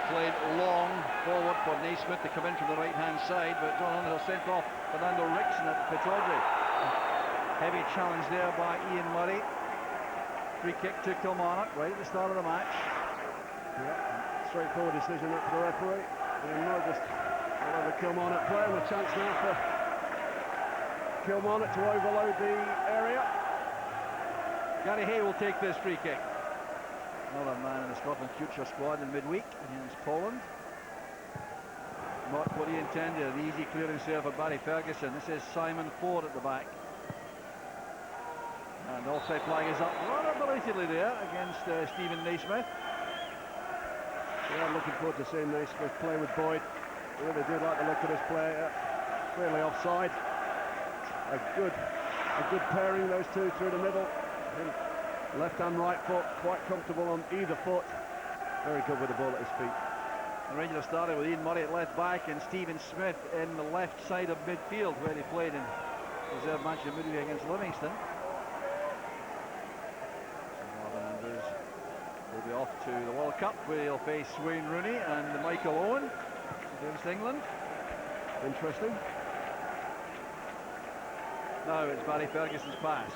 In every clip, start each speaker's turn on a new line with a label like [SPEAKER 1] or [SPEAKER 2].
[SPEAKER 1] played long forward for Naismith to come in from the right-hand side, but John Underhill sent off Fernando Rickson at Pittodrie. Heavy challenge there by Ian Murray. Free kick to Kilmarnock right at the start of the match.
[SPEAKER 2] Yeah, straightforward decision up to the referee. Ian Murray just all over Kilmarnock player, and a chance now for Kilmarnock to overload the area.
[SPEAKER 1] Gary Hay will take this free kick. Another man in the Scotland future squad in midweek against Poland. Not what he intended. The easy clearance there for Barry Ferguson. This is Simon Ford at the back. And the offside flag is up rather belatedly there against Stephen Naismith.
[SPEAKER 2] Yeah, I'm looking forward to seeing Naismith play with Boyd. I really do like the look of this player. Clearly offside. A good pairing, those two through the middle. Left and right foot, quite comfortable on either foot. Very good with the ball at his feet.
[SPEAKER 1] The Rangers started with Ian Murray at left back and Stephen Smith in the left side of midfield, where he played in reserve match in midweek against Livingston. Marvin Andrews will be off to the World Cup, where he'll face Wayne Rooney and Michael Owen against England.
[SPEAKER 2] Interesting.
[SPEAKER 1] Now it's Barry Ferguson's pass.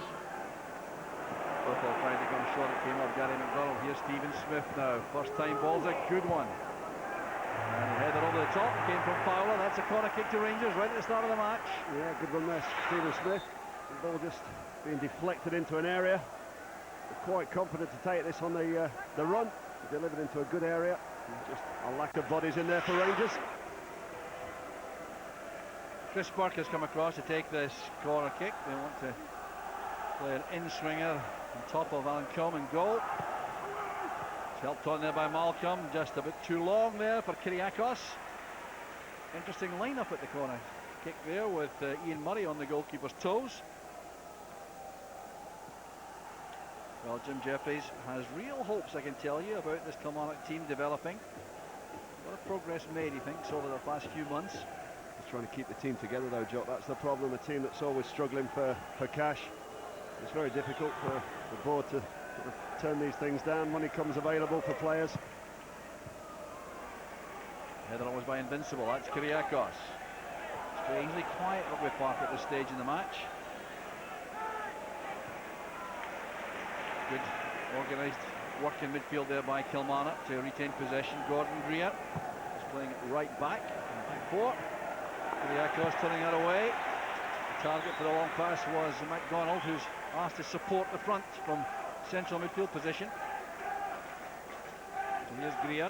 [SPEAKER 1] Booker trying to come short, it came off Gary McDonald. Here's Stephen Smith now. First time ball's a good one. And the header over the top came from Fowler. That's a corner kick to Rangers right at the start of the match.
[SPEAKER 2] Yeah, good one there, Stephen Smith. The ball just being deflected into an area. They're quite confident to take this on the run. Delivered into a good area. Just a lack of bodies in there for Rangers.
[SPEAKER 1] Chris Burke has come across to take this corner kick. They want to play an in-swinger on top of Alan Combe in goal. It's helped on there by Malcolm, just a bit too long there for Kyriakos. Interesting lineup at the corner kick there with Ian Murray on the goalkeeper's toes. Well, Jim Jeffries has real hopes, I can tell you, about this Kilmarnock team developing. A lot of progress made, he thinks, over the past few months.
[SPEAKER 2] He's trying to keep the team together though, Jock. That's the problem, a team that's always struggling for cash. It's very difficult for the board to sort of turn these things down when it comes available for players.
[SPEAKER 1] Header always by Invincible, that's Kyriakos. Strangely quiet Rugby Park at this stage in the match. Good organised work in midfield there by Kilmarnock to retain possession. Gordon Greer is playing right back, back four. Kyriakos turning that away. The target for the long pass was MacDonald, who's asked to support the front from central midfield position. So here's Greer,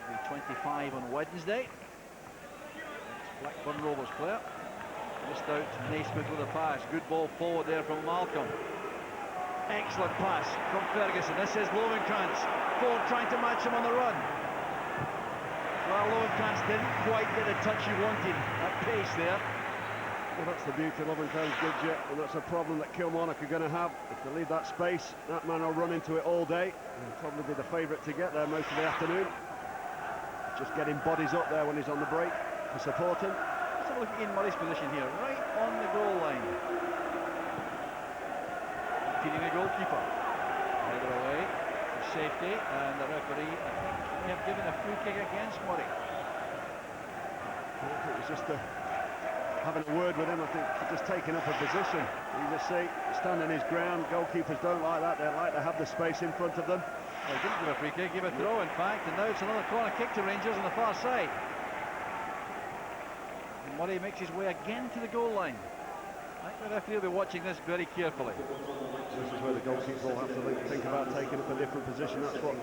[SPEAKER 1] the 25 on Wednesday. Blackburn Rovers player. Missed out Naismith with a pass. Good ball forward there from Malcolm. Excellent pass from Ferguson. This is Lovenkrantz. Ford trying to match him on the run. Well, Lovenkrantz didn't quite get the touch he wanted at pace there.
[SPEAKER 2] Well, that's the beauty of Lovenkrantz gives you, and that's a problem that Kilmarnock are going to have. If they leave that space, that man will run into it all day. He'll probably be the favourite to get there most of the afternoon. Just getting bodies up there when he's on the break to support him.
[SPEAKER 1] Let's have a look at Ian Murray's position here, right on the goal line. Feeding the goalkeeper. Header away for safety, and the referee may have given a free kick against Murray.
[SPEAKER 2] I think it was just having a word with him. I think just taking up a position. You just see, standing his ground. Goalkeepers don't like that. They like to have the space in front of them.
[SPEAKER 1] Well, he didn't give a free kick, gave a throw in fact, and now it's another corner kick to Rangers on the far side. And Murray makes his way again to the goal line. I think the referee will be watching this very carefully.
[SPEAKER 2] This is where the goalkeeper will have to think about taking up a different position. That's what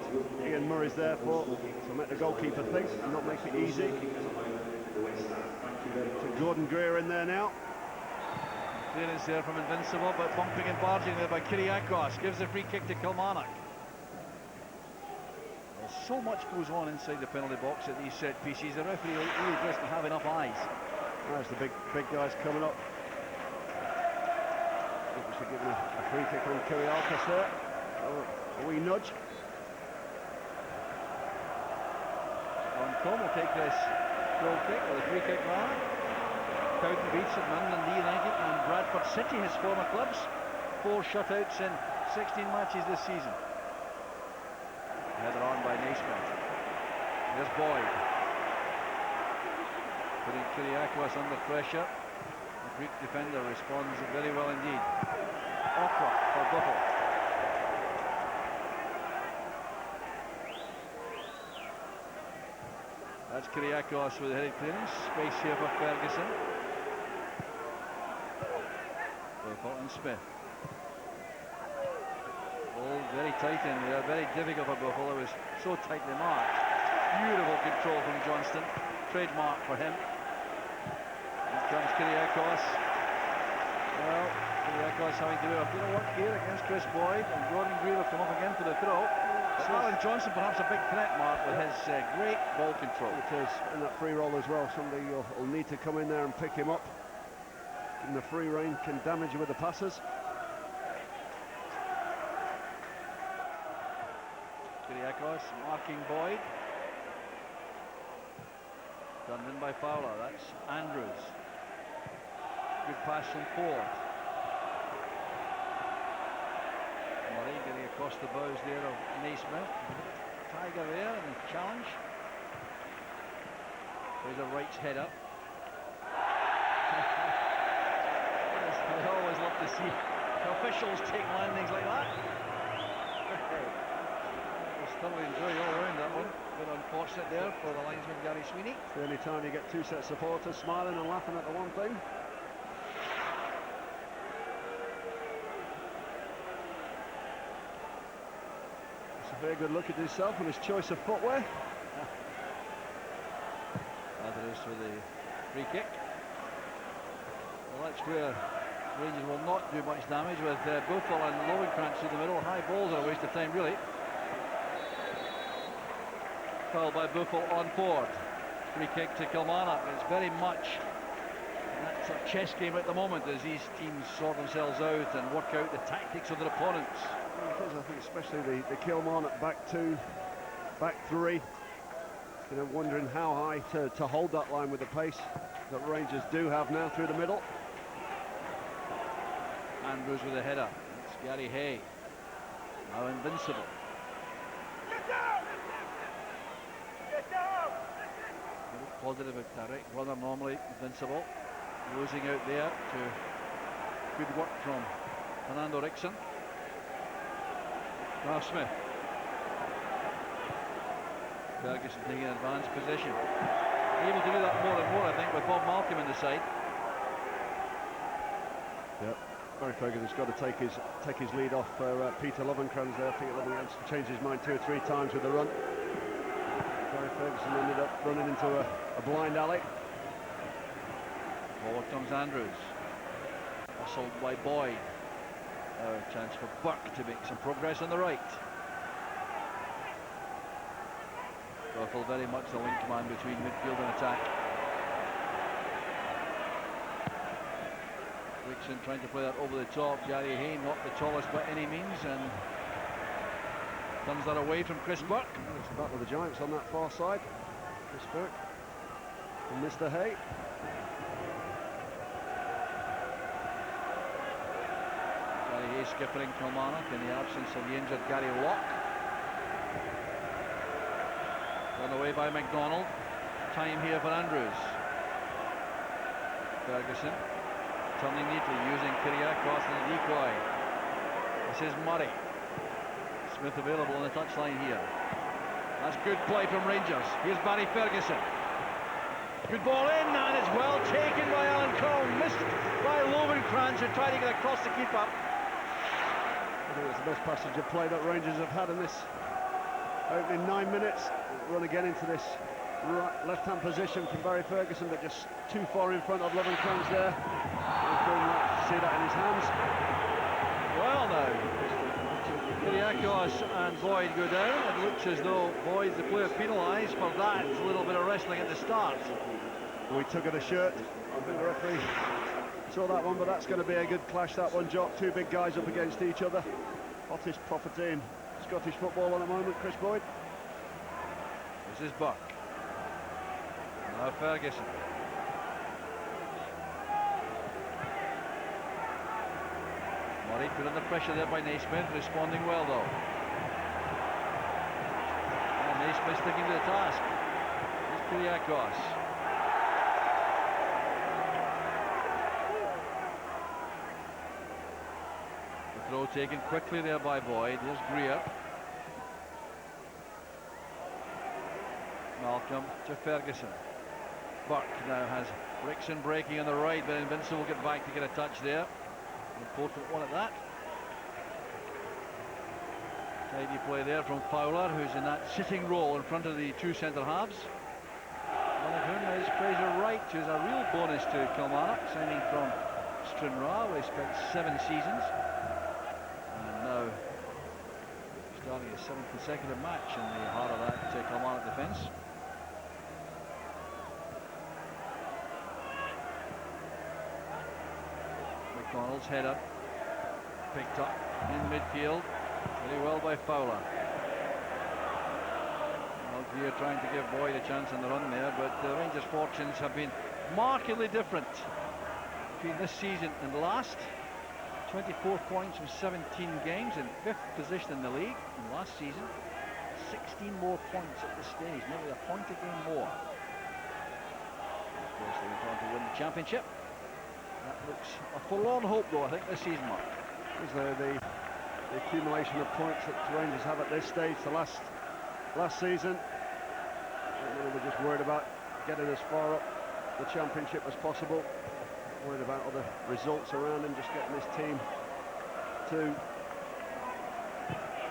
[SPEAKER 2] Ian Murray's there for, to make the goalkeeper think and not make it easy. So Gordon Greer in there now.
[SPEAKER 1] Clearance there from Invincible, but bumping and barging there by Kyriakos. Gives a free kick to Kilmarnock. Well, so much goes on inside the penalty box at these set pieces. The referee really doesn't have enough eyes.
[SPEAKER 2] There's the big guys coming up. Giving a free kick on Kyriakos there. A wee nudge.
[SPEAKER 1] Alan Combe will take this goal kick, or the free kick rather. Cowden beats at Dundee United and Bradford City, his former clubs. 4 shutouts in 16 matches this season. Header on by Naismith. Here's Boyd. Putting Kyriakos under pressure. The Greek defender responds very well indeed. Okra for Buffalo. That's Kyriakos with the headed clearance. Space here for Ferguson. Buffalo and Smith. All very tight in there, very difficult for Buffalo. It was so tightly marked. Beautiful control from Johnston. Trademark for him. Here comes Kyriakos. Well, Kyriakos having to do a bit of work here against Chris Boyd, and Gordon Greer will come up again for the throw. Alan Johnson perhaps a big threat, Mark, with his great ball control.
[SPEAKER 2] It is in that free roll as well. Somebody will need to come in there and pick him up. In the free rein can damage you with the passes.
[SPEAKER 1] Kyriakos marking Boyd. Done in by Fowler. That's Andrews. Good pass from Ford. Murray getting across the bows there of Naismith. Tiger there and challenge. There's a Wright's head up. I always love to see officials take landings like that. Thoroughly enjoy all around that one. Bit unfortunate there for the linesman Gary Sweeney.
[SPEAKER 2] It's the only time you get two set supporters smiling and laughing at the one thing. It's a very good look at himself and his choice of footwear.
[SPEAKER 1] As it is for the free kick. Well, that's where Rangers will not do much damage with Buffalo and Lovenkrands through the middle. High balls are a waste of time, really. Foul by Buffalo on Ford. Free kick to Kilmarnock. It's very much that sort of chess game at the moment as these teams sort themselves out and work out the tactics of their opponents.
[SPEAKER 2] Because I think especially the Kilmarnock back two, back three, wondering how high to hold that line with the pace that Rangers do have now through the middle.
[SPEAKER 1] Andrews with a header. It's Gary Hay. Now invincible. Positive, a direct runner normally, invincible. Losing out there to good work from Fernando Rickson. Now Smith. Ferguson taking advanced position. Able to do that more and more, I think, with Bob Malcolm in the side.
[SPEAKER 2] Yep. Barry Ferguson's got to take his lead off Peter Lovenkrands there. Peter Lovenkrands changed his mind 2 or 3 times with the run. Barry Ferguson ended up running into a blind alley.
[SPEAKER 1] Forward comes Andrews. Hustled by Boyd. A chance for Burke to make some progress on the right. Buffalo very much the link man between midfield and attack. Rickson trying to play that over the top. Gary Hay, not the tallest by any means, and turns that away from Chris Burke.
[SPEAKER 2] It's the battle of the giants on that far side. Chris Burke and Mr. Hay.
[SPEAKER 1] Gary Hay skippering Kilmarnock in the absence of the injured Gary Locke. Run away by McDonald. Time here for Andrews. Ferguson turning neatly, using Kyriakos as a decoy. This is Murray. Smith available on the touchline here. That's good play from Rangers. Here's Barry Ferguson. Good ball in, and it's well taken by Alan Cole. Missed by Lovenkrands, who tried to get across the keeper.
[SPEAKER 2] I think it's the best passage of play that Rangers have had in this opening 9 minutes. Run again into this left-hand position from Barry Ferguson, but just too far in front of Lovenkrands there. See that in his hands.
[SPEAKER 1] Well now, Kyriakos and Boyd go down. It looks as though Boyd's the player penalised for that. It's a little bit of wrestling at the start.
[SPEAKER 2] We took at a shirt. I think the referee saw that one, but that's going to be a good clash, that one, Jock. Two big guys up against each other. Hottest property in Scottish football at the moment, Chris Boyd.
[SPEAKER 1] This is Buck. Now Ferguson. Murray put under pressure there by Naismith, responding well though. And Naismith sticking to the task. Kyriakos. The throw taken quickly there by Boyd. Here's Greer. Malcolm to Ferguson. Burke now has Rickson breaking on the right, but Invincible will get back to get a touch there. An important one at that. Tidy play there from Fowler, who's in that sitting role in front of the two centre halves. One of whom is Fraser Wright, who's a real bonus to Kilmarnock, signing from Stranraer, where he spent 7 seasons. And now starting his 7th consecutive match in the heart of that Kilmarnock defence. McDonald's header picked up in midfield very well by Fowler. Greer trying to give Boyd a chance on the run there, but the Rangers' fortunes have been markedly different between this season and last. 24 points from 17 games in 5th position in the league. And last season, 16 more points at this stage, nearly a point a game more. Of course, they went on to win the championship. That looks a forlorn hope, though, I think, this season, Mark.
[SPEAKER 2] Is the accumulation of points that the Rangers have at this stage, the last season, they were just worried about getting as far up the championship as possible, worried about other results around him, just getting this team to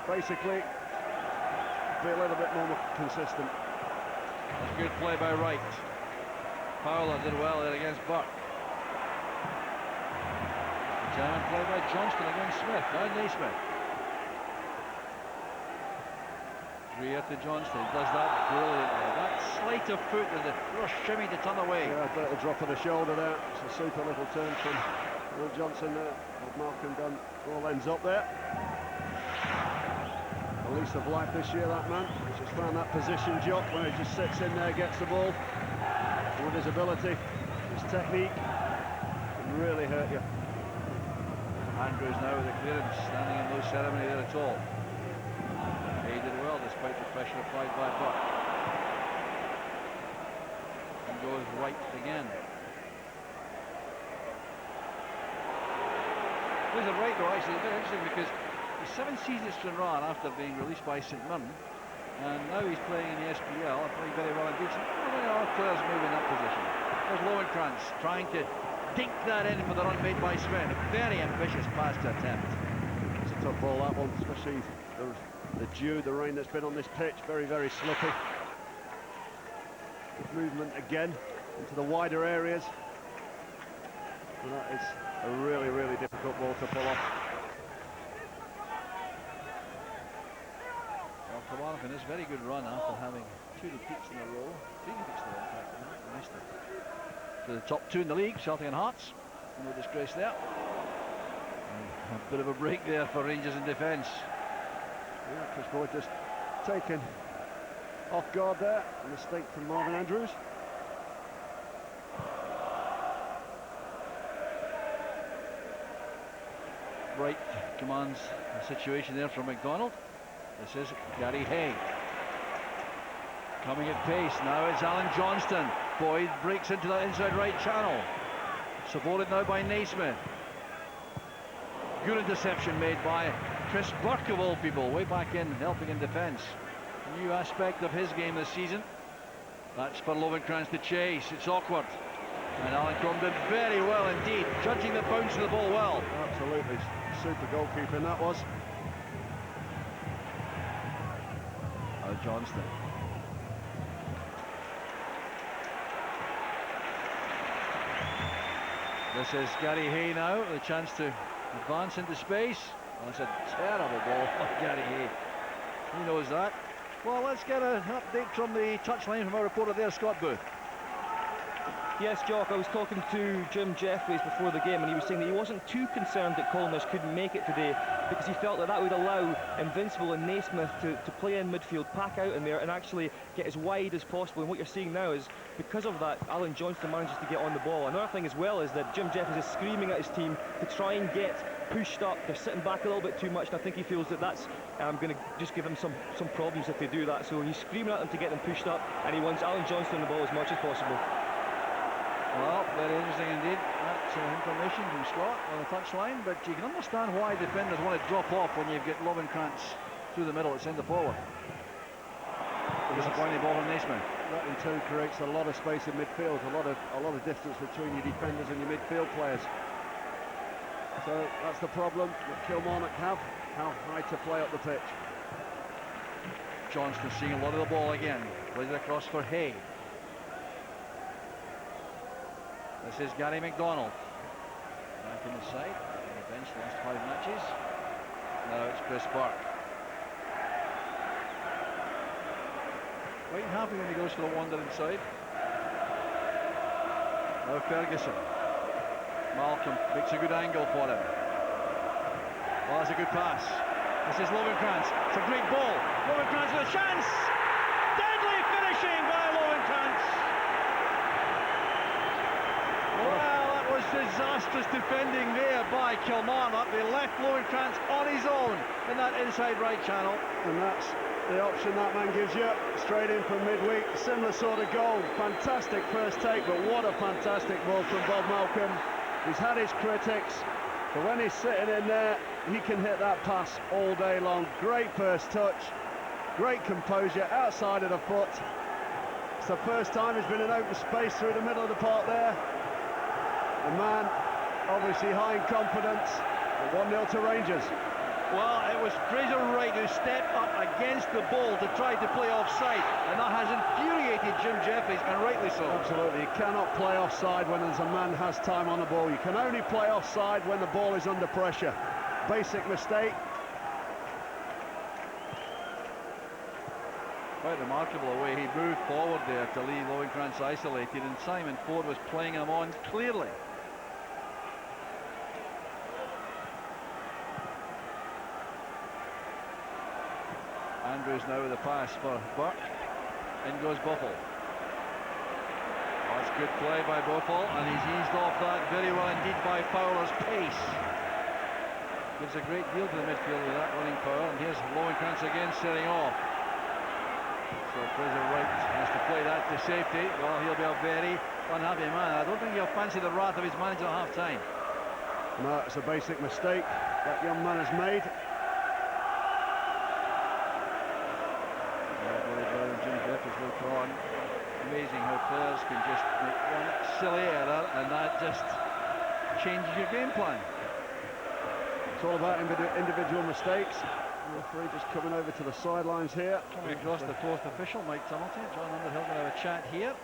[SPEAKER 2] basically be a little bit more consistent.
[SPEAKER 1] That's good play by Wright. Fowler did well there against Burke. Giant play by Johnston against Smith. Now Naismith. Greer to Johnston. He does that brilliantly. That sleight of foot and the rush shimmy to turn away.
[SPEAKER 2] Yeah, a little drop of the shoulder there. It's a super little turn from Will Johnson there. Malcolm done all ends up there. The lease of life this year, that man. He's just found that position job where he just sits in there, gets the ball. With his ability, his technique, can really hurt you.
[SPEAKER 1] Andrews now with the clearance, standing in no ceremony there at all. He did well despite the pressure applied by Burke. And goes right again. There's a right though, actually, very interesting because he's 7 seasons to run after being released by St Mirren, and now he's playing in the SPL and playing very well indeed. So many other players move in that position. There's Lowenkrantz trying to dink that in for the run made by Sven. A very ambitious pass to attempt.
[SPEAKER 2] It's a tough ball, that one, especially the dew, the rain that's been on this pitch. Very, very slippy. Good movement again into the wider areas. And that is a really, really difficult ball to pull off.
[SPEAKER 1] Well, Kilmarnock in this very good run after having 2 defeats in a row. 3 defeats in a row, in fact. They missed it. To the top 2 in the league, Celtic and Hearts. No disgrace there. And a bit of a break there for Rangers in defence.
[SPEAKER 2] Yeah, Chris Boyd just taken off guard there. A mistake from Marvin Andrews.
[SPEAKER 1] Wright commands the situation there from McDonald. This is Gary Hay. Coming at pace, now it's Alan Johnston. Boyd breaks into that inside right channel. Supported now by Naismith. Good interception made by Chris Burke of all people, way back in, helping in defence. New aspect of his game this season. That's for Lowenkrantz to chase, it's awkward. And Alan Crumb did very well indeed, judging the bounce of the ball well.
[SPEAKER 2] Absolutely, super goalkeeping that was.
[SPEAKER 1] Oh, Johnston. This is Gary Hay now, the chance to advance into space. That's a terrible ball from Gary Hay. He knows that. Well, let's get an update from the touchline from our reporter there, Scott Booth.
[SPEAKER 3] Yes, Jock, I was talking to Jim Jeffries before the game, and he was saying that he wasn't too concerned that Connors couldn't make it today, because he felt that that would allow Invincible and Naismith to play in midfield, pack out in there, and actually get as wide as possible. And what you're seeing now is, because of that, Alan Johnston manages to get on the ball. Another thing as well is that Jim Jeffries is screaming at his team to try and get pushed up, they're sitting back a little bit too much, and I think he feels that that's going to just give him some problems if they do that. So he's screaming at them to get them pushed up, and he wants Alan Johnston the ball as much as possible.
[SPEAKER 1] Well, very interesting indeed. That's information from Scott on the touchline, but you can understand why defenders want to drop off when you've got Lovenkrantz through the middle at centre forward. Disappointing ball from Naismith.
[SPEAKER 2] That in turn creates a lot of space in midfield, a lot of distance between your defenders and your midfield players. So that's the problem that Kilmarnock have, how high to play up the pitch.
[SPEAKER 1] Johnston seeing a lot of the ball again. Plays it across for Hay. This is Gary McDonald. Back in the side, on the bench the last 5 matches. Now it's Chris Burke. Quite happy when he goes for the wander inside. Now Ferguson. Malcolm makes a good angle for him. Oh, that's a good pass. This is Lovenkrantz. It's a great ball. Lovenkrantz with a chance. Deadly finishing by Lovenkrantz. Well, that was disastrous defending there by Kilmarnock. They left Lovenkrantz on his own in that inside right channel.
[SPEAKER 2] And that's the option that man gives you, straight in from midweek. Similar sort of goal. Fantastic first take, but what a fantastic ball from Bob Malcolm. He's had his critics, but when he's sitting in there, he can hit that pass all day long. Great first touch, great composure, outside of the foot. It's the first time he's been in open space through the middle of the park there. The man, obviously high in confidence. 1-0 to Rangers.
[SPEAKER 1] Well, it was Fraser Wright who stepped up against the ball to try to play offside, and that has infuriated Jim Jeffries, and rightly so.
[SPEAKER 2] Absolutely, you cannot play offside when there's a man who has time on the ball. You can only play offside when the ball is under pressure. Basic mistake.
[SPEAKER 1] Quite remarkable the way he moved forward there to leave Lovenkrantz isolated, and Simon Ford was playing him on clearly. Andrews now with the pass for Burke. In goes Buffle. Oh, that's good play by Buffle, and he's eased off that very well indeed by Fowler's pace. Gives a great deal to the midfield with that running power, and here's Lovenkrantz again setting off. So Fraser Wright has to play that to safety. Well, he'll be a very unhappy man. I don't think he'll fancy the wrath of his manager at half-time.
[SPEAKER 2] No, it's a basic mistake that young man has made.
[SPEAKER 1] Amazing how players can just make one silly error and that just changes your game plan.
[SPEAKER 2] It's all about individual mistakes. The referee just coming over to the sidelines here.
[SPEAKER 1] Coming across the fourth official, Mike Tumilty. John Underhill going to have a chat here.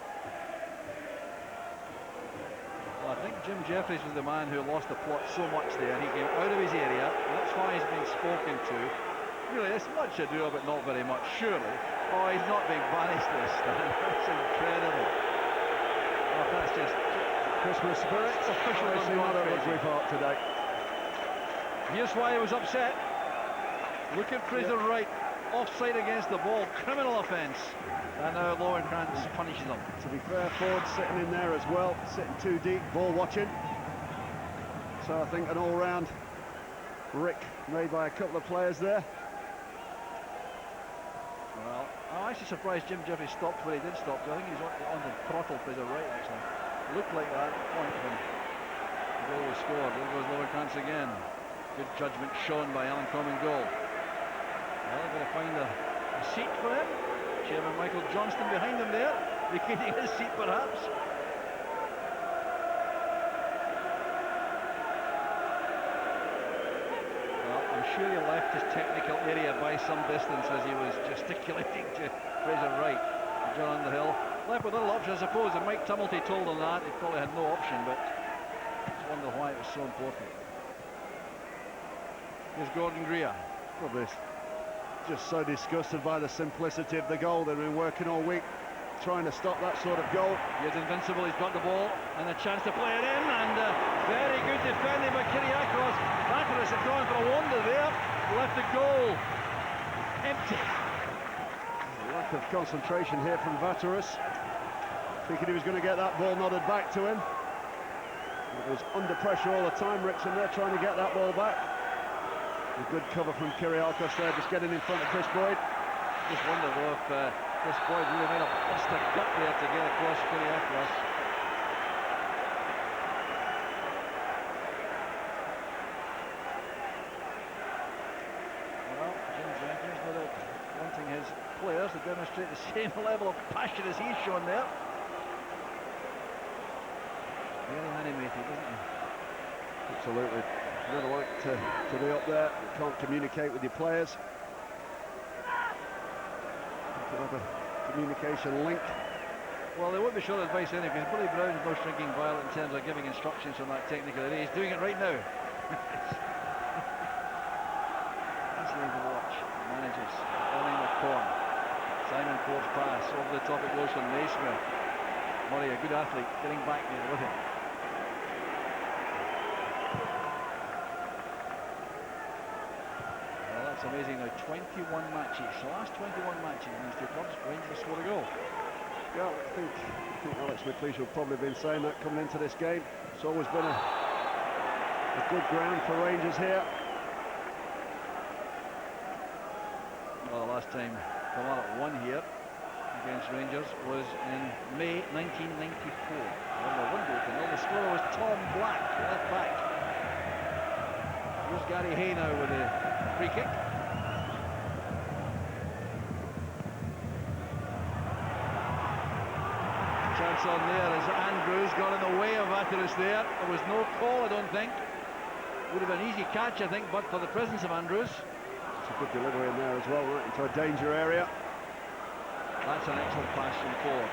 [SPEAKER 1] Well, I think Jim Jeffries was the man who lost the plot so much there. He came out of his area. That's why he's been spoken to. Really, there's much ado, but not very much, surely. Oh, he's not being banished this time. That's incredible. Oh, that's just
[SPEAKER 2] Christmas spirit.
[SPEAKER 1] Officially
[SPEAKER 2] not a rugby park today.
[SPEAKER 1] Here's why he was upset. Look at Fraser Wright, offside against the ball, criminal offence. And now Lovenkrantz punishes him.
[SPEAKER 2] To be fair, Ford sitting in there as well, sitting too deep, ball watching. So I think an all-round rick made by a couple of players there.
[SPEAKER 1] Well, I'm actually surprised Jim Jeffries stopped where he did stop. I think he's on the throttle Fraser Wright, actually. Looked like that at the point when the goal was scored. There goes Lovenkrantz again. Good judgment shown by Alan Combe in goal. Well, they're going to find a seat for him. Chairman Michael Johnston behind him there, vacating his seat perhaps. Well, I'm sure he left his technical area by some distance as he was gesticulating to Fraser Wright. John Underhill left with little option, I suppose, and Mike Tumilty told him that. He probably had no option, but I just wonder why it was so important. Here's Gordon Greer.
[SPEAKER 2] Probably just so disgusted by the simplicity of the goal. They've been working all week trying to stop that sort of goal.
[SPEAKER 1] He's invincible, he's got the ball and a chance to play it in, and very good defending by Kyriakos. Vateris had gone for a wonder there, left the goal empty.
[SPEAKER 2] Lack of concentration here from Vateris, thinking he was going to get that ball nodded back to him. It was under pressure all the time, Wrexham there trying to get that ball back. A good cover from Kyriakos there, just getting in front of Chris Boyd.
[SPEAKER 1] Just wonder though if Chris Boyd really made a bust of gut there to get across Kyriakos. Well, Jim Jenkins, no doubt wanting his players to demonstrate the same level of passion as he's shown there. Very animated, isn't he?
[SPEAKER 2] Absolutely. Never like to be up there. You can't communicate with your players. You can have a communication link.
[SPEAKER 1] Well, they won't be short advice anyway, because Billy Brown's no shrinking violet in terms of giving instructions on that technical area. He's doing it right now. Fascinating to watch. Managers earning the corn. Simon Ford's pass over the top, it goes from Naismith. Murray, a good athlete, getting back there with him. Well, that's amazing now. 21 matches. The last 21 matches in these two clubs, Rangers scored a goal.
[SPEAKER 2] Yeah, I think Alex McLeish will probably have been saying that coming into this game. It's always been a good ground for Rangers here.
[SPEAKER 1] Well, the last time Kilmarnock won here against Rangers was in May 1994. Only one goal to nil. The scorer was Tom Black, left back. Here's Gary Hay now with a free kick. Chance on there as Andrews got in the way of Vaterus there. There was no call, I don't think. Would have been an easy catch, I think, but for the presence of Andrews.
[SPEAKER 2] It's a good delivery in there as well, right into a danger area.
[SPEAKER 1] That's an excellent pass from Ford.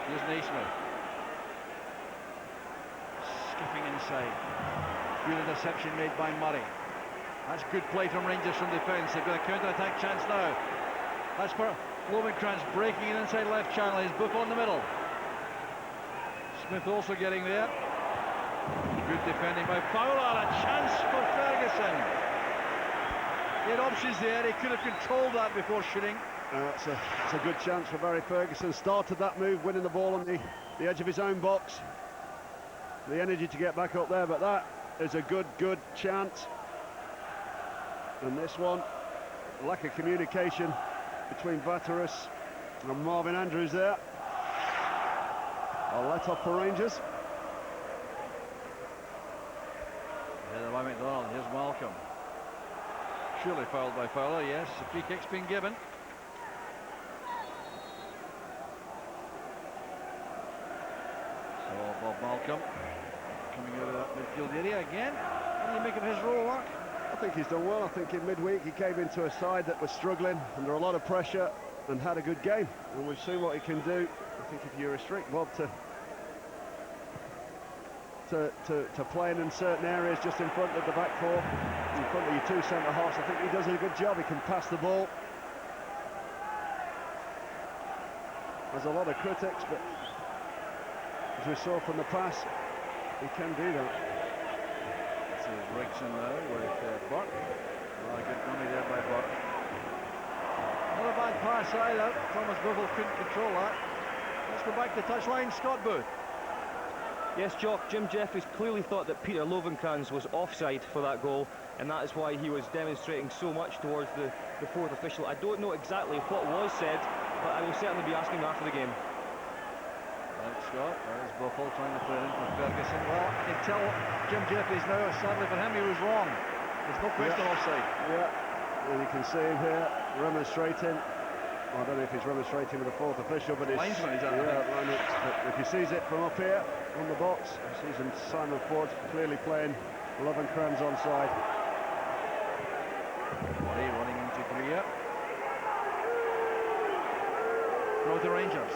[SPEAKER 1] Here's Naismith. Skipping inside. Good interception made by Murray. That's good play from Rangers from defence. They've got a counter-attack chance now. That's for Lovenkrantz breaking in inside left channel. He's Buffon in the middle. Smith also getting there. Good defending by Fowler. A chance for Ferguson. He had options there. He could have controlled that before shooting.
[SPEAKER 2] It's a good chance for Barry Ferguson. Started that move, winning the ball on the edge of his own box. The energy to get back up there, but that is a good chance. And this one, lack of communication between Vaterus and Marvin Andrews there. A let off for Rangers.
[SPEAKER 1] Headed by McDonald. Here's Malcolm. Surely fouled by Fowler, yes. The free kick's been given. So Bob Malcolm coming out of that midfield area again. What do you make of his role, Mark?
[SPEAKER 2] I think he's done well. I think in midweek he came into a side that was struggling under a lot of pressure and had a good game. And we've seen what he can do. I think if you restrict Bob to playing in certain areas just in front of the back four, in front of your two centre-halves, I think he does a good job. He can pass the ball. There's a lot of critics, but as we saw from the pass, he can do that.
[SPEAKER 1] This is Wrexham now with Burke. Oh, good dummy there by Burke. Not a bad pass either. Thomas Buffel couldn't control that. Let's go back to touchline. Scott Booth.
[SPEAKER 3] Yes, Jock, Jim Jeffries clearly thought that Peter Lovenkrantz was offside for that goal, and that is why he was demonstrating so much towards the fourth official. I don't know exactly what was said, but I will certainly be asking him after the game.
[SPEAKER 1] Right, Scott, there's Buffel trying to play it in for Ferguson. Well, I can tell Jim Jeffries now, sadly for him, he was wrong. There's no question offside.
[SPEAKER 2] Yeah, and you can see him here remonstrating. I don't know if he's remonstrating with the fourth official, but it's
[SPEAKER 1] linesman, is that
[SPEAKER 2] but if he sees it from up here on the box, he sees him, Simon Ford clearly playing Lovenkrantz onside.
[SPEAKER 1] Murray running into Greer. Throw to Rangers.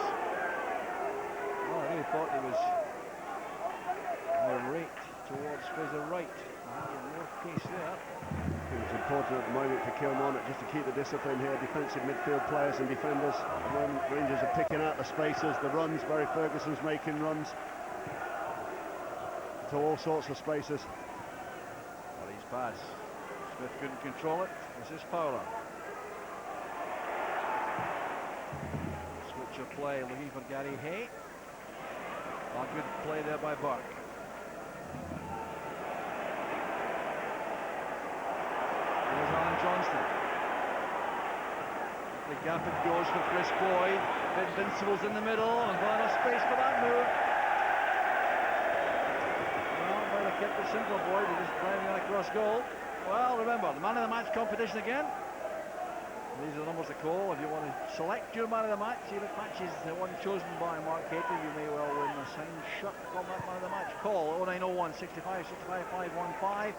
[SPEAKER 1] Oh, I really thought he was more rate towards Fraser Wright. More pace there.
[SPEAKER 2] I think it's important at the moment for Kilmarnock just to keep the discipline here, defensive midfield players and defenders. When Rangers are picking out the spaces, the runs, Barry Ferguson's making runs to all sorts of spaces.
[SPEAKER 1] Murray's pass. Smith couldn't control it. This is Fowler. Switch of play, looking for Gary Hay. A good play there by Burke. There's Alan Johnston. The gap it goes for Chris Boyd. Invincible's in the middle, and got enough space for that move. Well, might have kept it simple, Boyd. They're just driving it across goal. Well, remember, the man of the match competition again. These are the numbers to call if you want to select your man of the match. Even if match is the one chosen by Mark Cater, you may well win a signed shirt from that man of the match. Call 0901 65 65 515.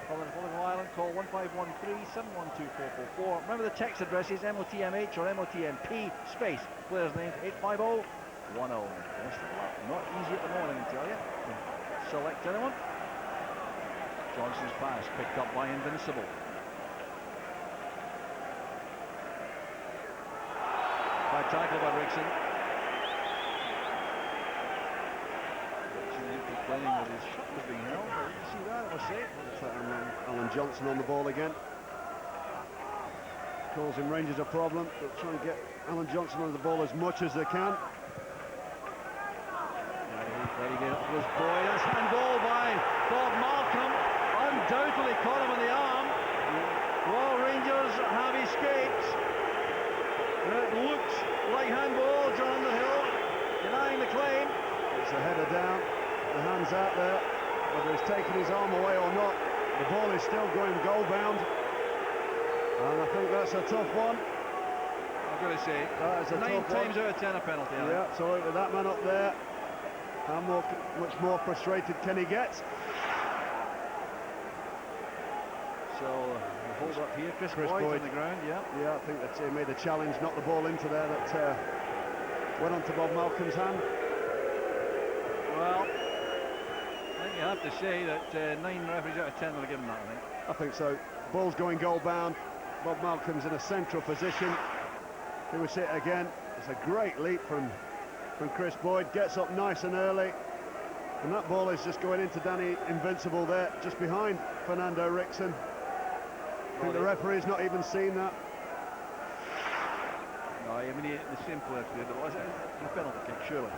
[SPEAKER 1] Call in the Republic of Ireland, call 1513 712 444. Remember the text addresses MOTMH or MOTMP space player's name 85010. Best of luck. Not easy at the moment, I can tell you. Select anyone. Johnson's pass picked up by Invincible. By tackle by Rickson. Rickson complaining that his shot was being held. Did you see that? I must say.
[SPEAKER 2] Alan Johnson on the ball again. Causing Rangers a problem. They'll try and get Alan Johnson on the ball as much as they can.
[SPEAKER 1] Ready to get up to his boy. That's handball by Bob Malcolm. Undoubtedly caught him in the arm. While Rangers have escaped. It looks like handball. John Underhill denying the claim.
[SPEAKER 2] It's a header down. The hand's out there. Whether he's taken his arm away or not, the ball is still going goal bound. And I think that's a tough one.
[SPEAKER 1] I've got to say,
[SPEAKER 2] that is a
[SPEAKER 1] 9
[SPEAKER 2] tough
[SPEAKER 1] times
[SPEAKER 2] one.
[SPEAKER 1] out of 10 a penalty.
[SPEAKER 2] Yeah, absolutely. That man up there. How much more frustrated can he get?
[SPEAKER 1] So the hold up here, Chris Boyd on the ground. Yeah,
[SPEAKER 2] I think that he made a challenge, knocked the ball into there that went onto Bob Malcolm's hand.
[SPEAKER 1] Well, I think you have to say that 9 referees out of 10 will have given that,
[SPEAKER 2] I think so. Ball's going goal bound. Bob Malcolm's in a central position. Here we see it again. It's a great leap from Chris Boyd. Gets up nice and early. And that ball is just going into Danny Invincible there, just behind Fernando Rickson. I think the referee's not even seen that.
[SPEAKER 1] No, I mean, the same player there, but it wasn't a penalty kick, surely.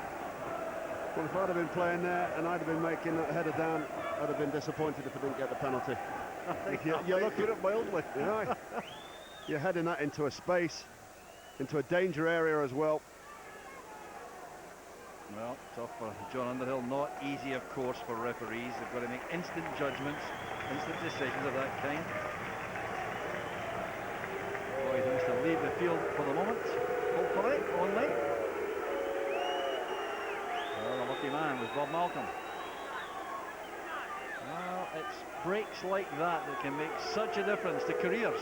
[SPEAKER 2] Well, if I'd have been playing there and I'd have been making that header down, I'd have been disappointed if I didn't get the penalty.
[SPEAKER 1] You're looking at mildly.
[SPEAKER 2] Yeah, you're heading that into a space, into a danger area as well.
[SPEAKER 1] Well, tough for John Underhill. Not easy, of course, for referees. They've got to make instant judgments, instant decisions of that kind. Boyd has to leave the field for the moment, hopefully, only. Well, the lucky man was Bob Malcolm. Well, it's breaks like that that can make such a difference to careers.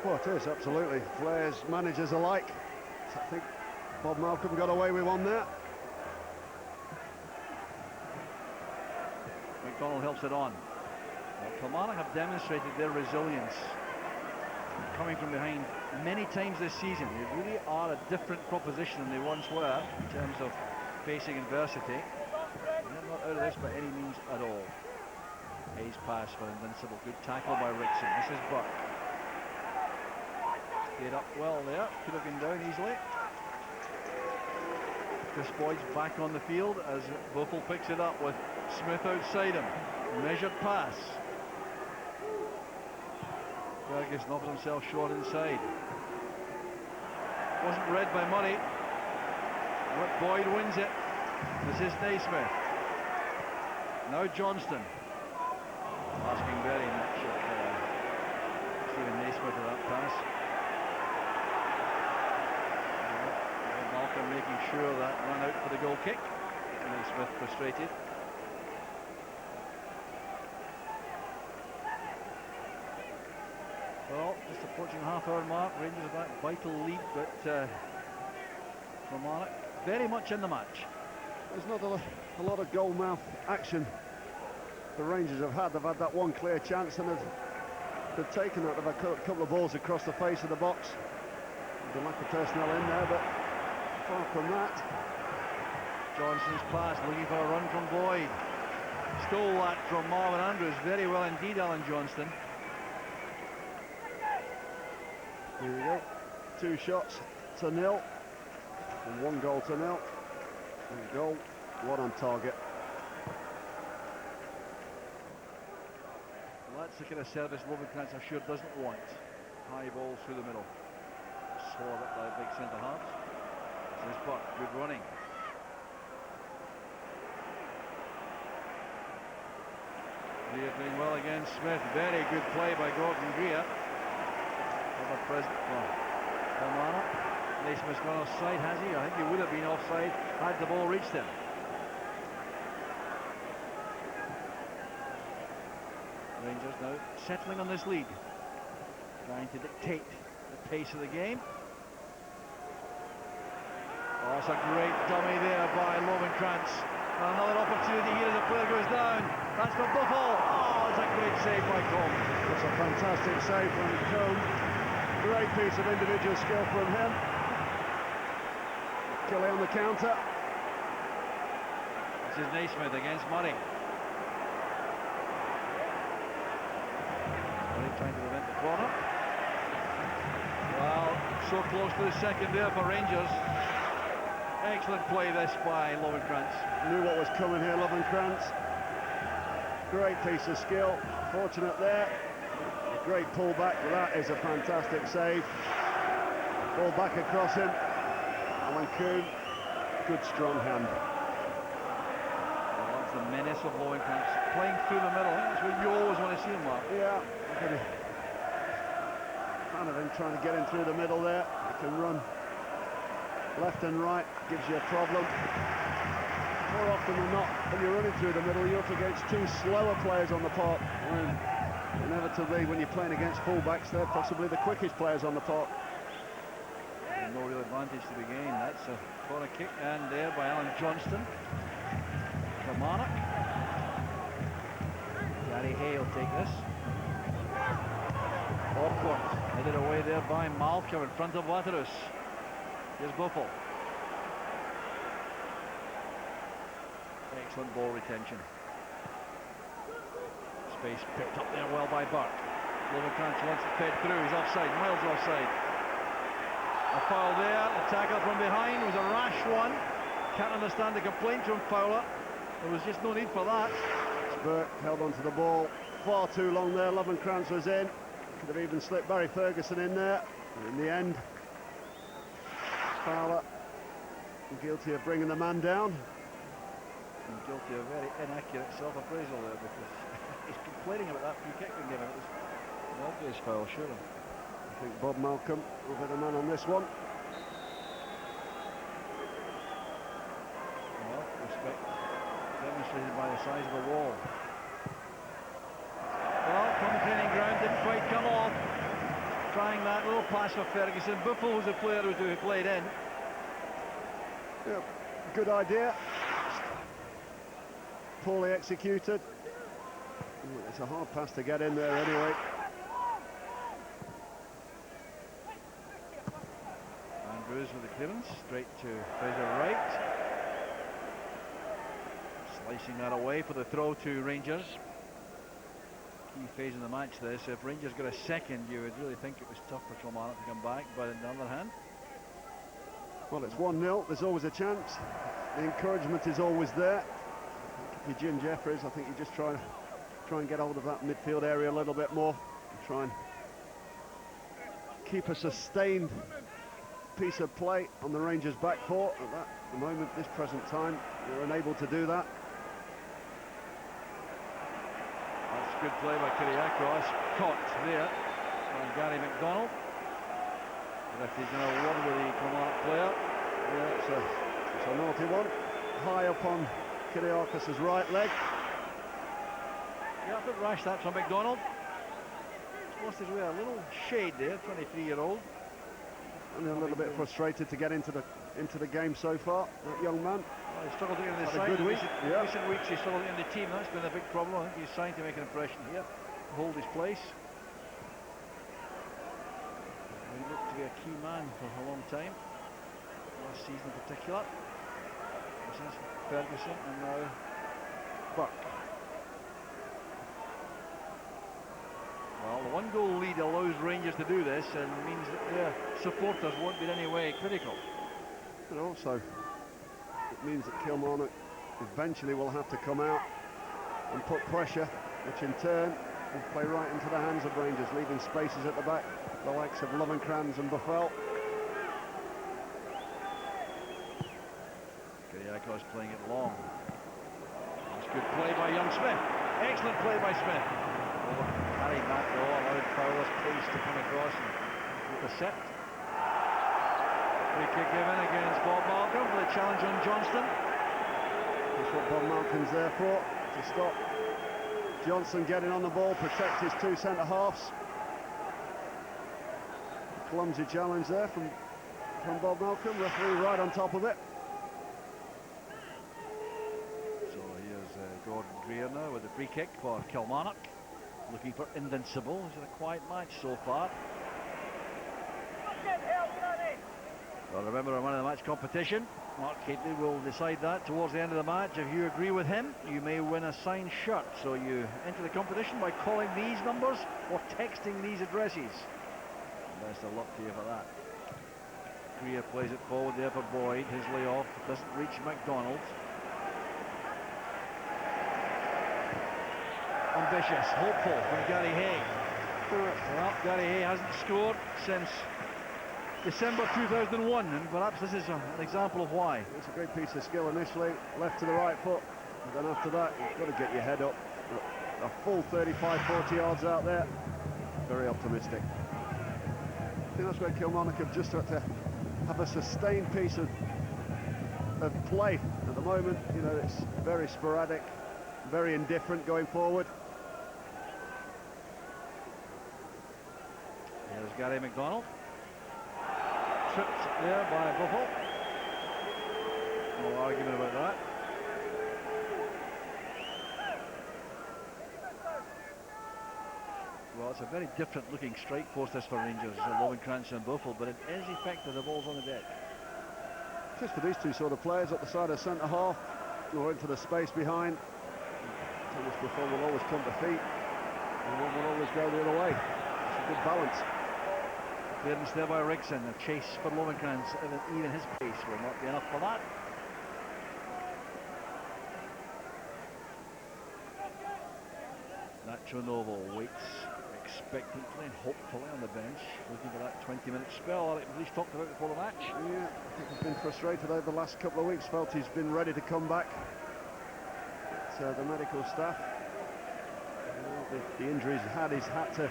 [SPEAKER 2] Well, it is, absolutely. Players, managers alike. I think Bob Malcolm got away with one there.
[SPEAKER 1] McDonald helps it on. Well, Kilmarnock have demonstrated their resilience coming from behind many times this season. They really are a different proposition than they once were in terms of facing adversity. They're not out of this by any means at all. Hayes pass for Invincible. Good tackle by Rickson. This is Buck. Stayed up well there. Could have been down easily. Chris Boyd's back on the field as Buffel picks it up with Smith outside him. Measured pass. Fergus knocking himself short inside. Wasn't read by Murray. But Boyd wins it. This is Naismith. Now Johnston. Asking very much of Stephen Naismith for that pass. Malcolm making sure that ran out for the goal kick. Naismith frustrated. Well, just approaching half-hour mark. Rangers have that vital lead, but Kilmarnock very much in the match.
[SPEAKER 2] There's not a lot of goal-mouth action the Rangers have had. They've had that one clear chance and they've taken it. They've had a couple of balls across the face of the box. There's a lack of personnel in there, but far from that.
[SPEAKER 1] Johnson's pass, looking for a run from Boyd. Stole that from Marvin Andrews. Very well indeed, Alan Johnston.
[SPEAKER 2] Here we go. 2 shots to 0. And 1 goal to 0. And goal, 1 on target.
[SPEAKER 1] Well, that's the kind of service Lovencrantz I'm sure doesn't want. High balls through the middle. Swallowed up by big centre halves. This is Buck, good running. Greer doing well against Smith. Very good play by Gordon Greer. Ever present for Kilmarnock. Naismith's gone offside, has he? I think he would have been offside had the ball reached him. Rangers now settling on this lead, trying to dictate the pace of the game. Oh, it's a great dummy there by Lovencrantz. Another opportunity here as the player goes down. That's for Buffel. Oh, it's a great save by Combe.
[SPEAKER 2] It's a fantastic save from Combe. Great piece of individual skill from him. Kelly on the counter.
[SPEAKER 1] This is Naismith against Murray. Murray trying to prevent the corner. Well, so close to the second there for Rangers. Excellent play this by Lovencrantz.
[SPEAKER 2] Knew what was coming here, Lovencrantz. Great piece of skill. Fortunate there. A great pullback, but that is a fantastic save. Ball back across him. Alan Coombe, good strong hand.
[SPEAKER 1] Well, that's the menace of Lovencrantz. Playing through the middle, I think that's what you always want to see him, Mark.
[SPEAKER 2] Yeah. Fan of him trying to get in through the middle there. He can run left and right, gives you a problem. More often than not, when you're running through the middle, you're up against two slower players on the park. When inevitably, when you're playing against fullbacks, they're possibly the quickest players on the park.
[SPEAKER 1] No real advantage to the game. That's a corner kick, and there by Alan Johnston. Kilmarnock. Gary Hay will take this. Awkward. Headed away there by Malcolm in front of Waterus. Here's Buffel. Excellent ball retention. Space picked up there well by Burke. Lovencrantz wants it fed through. He's offside. Miles offside. A foul there. The tackle from behind was a rash one. Can't understand the complaint from Fowler. There was just no need for that.
[SPEAKER 2] Burke held onto the ball far too long there. Lovencrantz was in. Could have even slipped Barry Ferguson in there. And in the end, Fowler guilty of bringing the man down.
[SPEAKER 1] And guilty of very inaccurate self-appraisal there, because he's complaining about that free kick being given. It was an obvious foul, surely.
[SPEAKER 2] I think Bob Malcolm will be the man on this one.
[SPEAKER 1] Well, respect demonstrated by the size of the wall. Well, from the training ground, didn't quite come off. Trying that little pass for Ferguson. Buffel was the player who played in.
[SPEAKER 2] Yeah, good idea. Poorly executed. It's a hard pass to get in there anyway.
[SPEAKER 1] Andrews with the clearance, straight to Fraser Wright. Slicing that away for the throw to Rangers. Key phase in the match this. If Rangers got a second, you would really think it was tough for Kilmarnock to come back, but on the other hand,
[SPEAKER 2] well, it's 1-0, there's always a chance. The encouragement is always there. If you're Jim Jeffries, I think you just try and get hold of that midfield area a little bit more and try and keep a sustained piece of play on the Rangers' back four. At the moment, this present time, you're unable to do that.
[SPEAKER 1] That's good play by Kyriakos. Caught there by Gary McDonald. If he's going to run with the Kilmarnock player.
[SPEAKER 2] Yeah, it's a naughty one. High up on Kyriakos' right leg.
[SPEAKER 1] Yeah, a bit rash that from McDonald. He's lost his way a little shade there, 23-year-old.
[SPEAKER 2] And a little bit frustrated to get into the game so far, that young man.
[SPEAKER 1] Well, he struggled to get in the
[SPEAKER 2] Had a
[SPEAKER 1] side.
[SPEAKER 2] good week.
[SPEAKER 1] In recent weeks he struggled in the team. That's been a big problem. I think he's trying to make an impression here, hold his place. He looked to be a key man for a long time, last season in particular. This is Ferguson and now Burke. Well, the one-goal lead allows Rangers to do this and means that their supporters won't be in any way critical.
[SPEAKER 2] But also, it means that Kilmarnock eventually will have to come out and put pressure, which in turn will play right into the hands of Rangers, leaving spaces at the back, the likes of Lovenkrands and Buffel.
[SPEAKER 1] Kiriakos playing it long. That's good play by young Smith. Excellent play by Smith. Harry back though, allowed Fowler's pace to come across and intercept. Free kick given against Bob Malcolm for the challenge on Johnston.
[SPEAKER 2] That's what Bob Malcolm's there for, to stop Johnson getting on the ball, protect his two centre-halves. Clumsy challenge there from Bob Malcolm, referee right on top of it.
[SPEAKER 1] So here's Gordon Greer now with the free kick for Kilmarnock, looking for invincible. He's had a quiet match so far. Well, remember, a man-of-the-match competition. Mark Catley will decide that towards the end of the match. If you agree with him, you may win a signed shirt. So you enter the competition by calling these numbers or texting these addresses. Best of luck to you for that. Greer plays it forward there for Boyd. His layoff doesn't reach McDonald. Ambitious, hopeful from Gary Hay. Well, Gary Hay hasn't scored since December 2001, and perhaps this is an example of why.
[SPEAKER 2] It's a great piece of skill initially, left to the right foot, and then after that you've got to get your head up. A full 35-40 yards out there. Very optimistic. I think that's where Kilmarnock have just had to have a sustained piece of play. At the moment, you know, it's very sporadic, very indifferent going forward.
[SPEAKER 1] Here's Gary McDonald. Tripped there by Buffel. No argument about that. Well, it's a very different looking strike force this for Rangers, Lovenkrands and Buffel, but it is effective. The ball's on the deck.
[SPEAKER 2] Just for these two sort of players up the side of centre half, or into the space behind. Thomas Buffel will always come to feet, and one will always go the other way. It's a good balance.
[SPEAKER 1] Clearance there by Rigson, a chase for Lovenkrands, even his pace will not be enough for that. Nacho Novo waits expectantly and hopefully on the bench, looking for that 20-minute spell that he's talked about before the match.
[SPEAKER 2] Yeah, I think he's been frustrated over the last couple of weeks, felt he's been ready to come back. So the medical staff, the injuries he's had to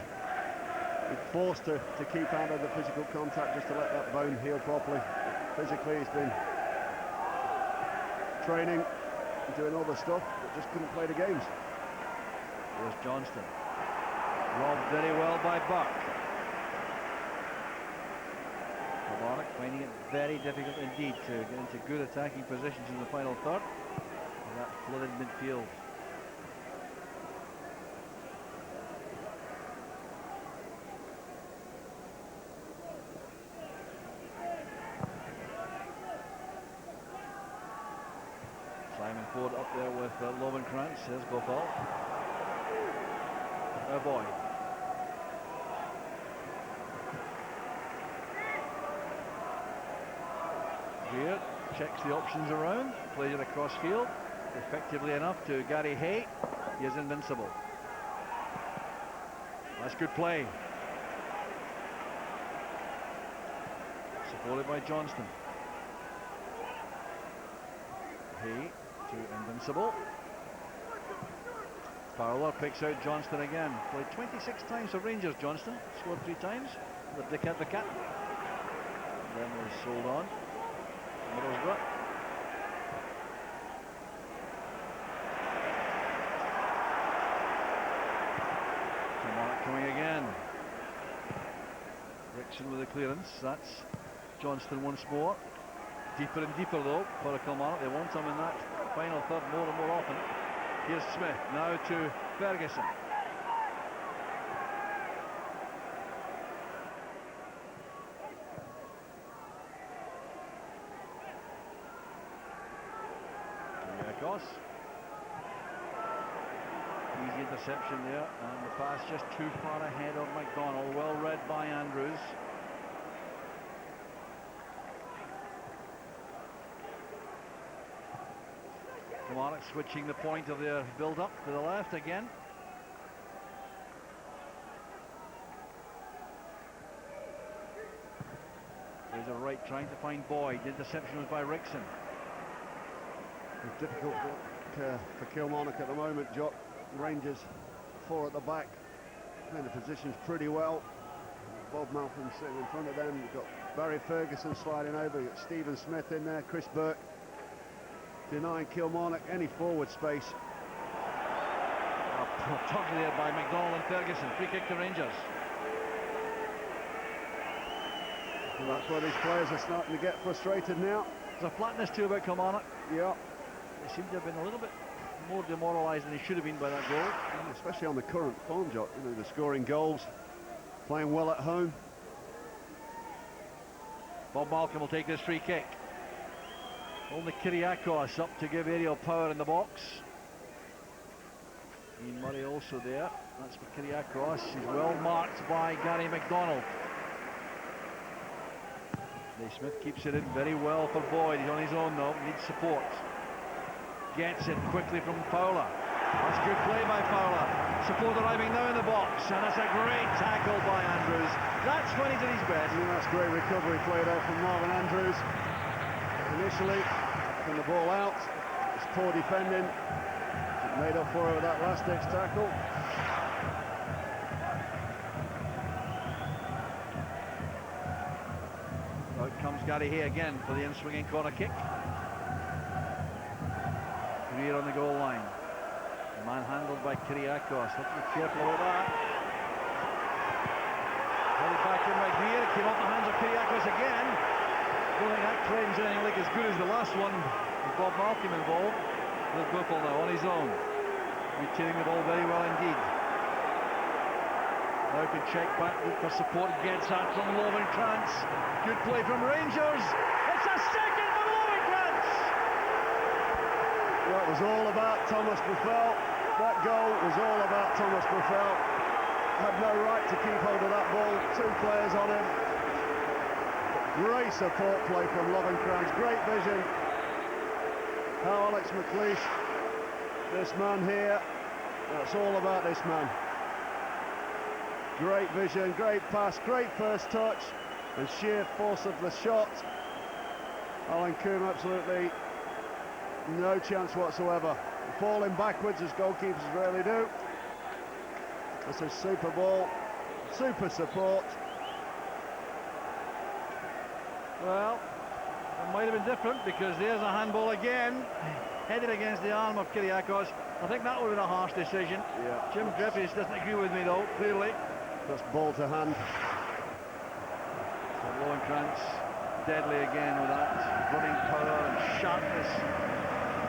[SPEAKER 2] be forced to keep out of the physical contact just to let that bone heal properly. Physically he's been training and doing all the stuff, but just couldn't play the games.
[SPEAKER 1] Here's Johnston. Robbed very well by Buck. Kilmarnock finding it very difficult indeed to get into good attacking positions in the final third. And that flooded midfield. Simon Ford up there with Lovenkrands, says Buffel. Oh boy. Greer checks the options around, plays it across field, effectively enough to Gary Hay. He is invincible. That's good play. Supported by Johnston. Hay to invincible. Fowler picks out Johnston again. Played 26 times for Rangers, Johnston. Scored 3 times. The Dick-at-the-Cat. Then was sold on. Middlesbrough. Kilmarnock coming again. Rickson with the clearance. That's Johnston once more. Deeper and deeper though for Kilmarnock. They want him in that final third more and more often. Here's Smith, now to Ferguson. Kiriakos. Easy interception there, and the pass just too far ahead of McDonald. Well read by Andrews. Kilmarnock switching the point of their build-up to the left again. right, trying to find Boyd. The interception was by Rickson.
[SPEAKER 2] It's difficult for Kilmarnock at the moment, Jock. Rangers 4 at the back, playing the positions pretty well. Bob Malcolm sitting in front of them. You've got Barry Ferguson sliding over. You've got Stephen Smith in there. Chris Burke denying Kilmarnock any forward space.
[SPEAKER 1] Tugged there by McDonald and Ferguson. Free kick to Rangers.
[SPEAKER 2] And that's where these players are starting to get frustrated now.
[SPEAKER 1] There's a flatness too about Kilmarnock.
[SPEAKER 2] Yeah.
[SPEAKER 1] They seem to have been a little bit more demoralised than they should have been by that goal.
[SPEAKER 2] And especially on the current form, Jock. You know, they're scoring goals, playing well at home.
[SPEAKER 1] Bob Malcolm will take this free kick. Only Kyriakos up to give aerial power in the box. Ian Murray also there. That's for Kyriakos. He's well marked by Gary McDonald. Naismith keeps it in very well for Boyd. He's on his own though, needs support. Gets it quickly from Fowler. That's good play by Fowler. Support arriving now in the box, and that's a great tackle by Andrews. That's when he's at his best.
[SPEAKER 2] Yeah, that's great recovery play there from Marvin Andrews. Initially, from the ball out, it's poor defending. It made up for it with that last-ditch tackle.
[SPEAKER 1] Out comes Gary Hay again for the in-swinging corner kick. Greer on the goal line. Manhandled by Kyriakos. Let's be careful about that. Held back in by Greer. It came off the hands of Kyriakos again. Don't think that claims anything like as good as the last one with Bob Malcolm involved. There's Buffel now on his own. Retaining the ball very well indeed. Now can check back, look for support. Gets that from Lovenkrantz. Good play from Rangers. It's a second for Lovenkrantz.
[SPEAKER 2] That was all about Thomas Buffel. That goal was all about Thomas Buffel. Had no right to keep hold of that ball. 2 players on him. Great support play from Lovenkrantz. Great vision. How Alex McLeish, this man here, that's all about this man. Great vision, great pass, great first touch, and sheer force of the shot. Alan Coombe absolutely no chance whatsoever. Falling backwards as goalkeepers rarely do. That's a super ball, super support.
[SPEAKER 1] Well, it might have been different because there's a handball again, headed against the arm of Kyriakos. I think that would have been a harsh decision.
[SPEAKER 2] Yeah.
[SPEAKER 1] Jim Griffiths doesn't agree with me though, clearly.
[SPEAKER 2] That's ball to hand.
[SPEAKER 1] So Lovenkrantz deadly again with that running power and sharpness.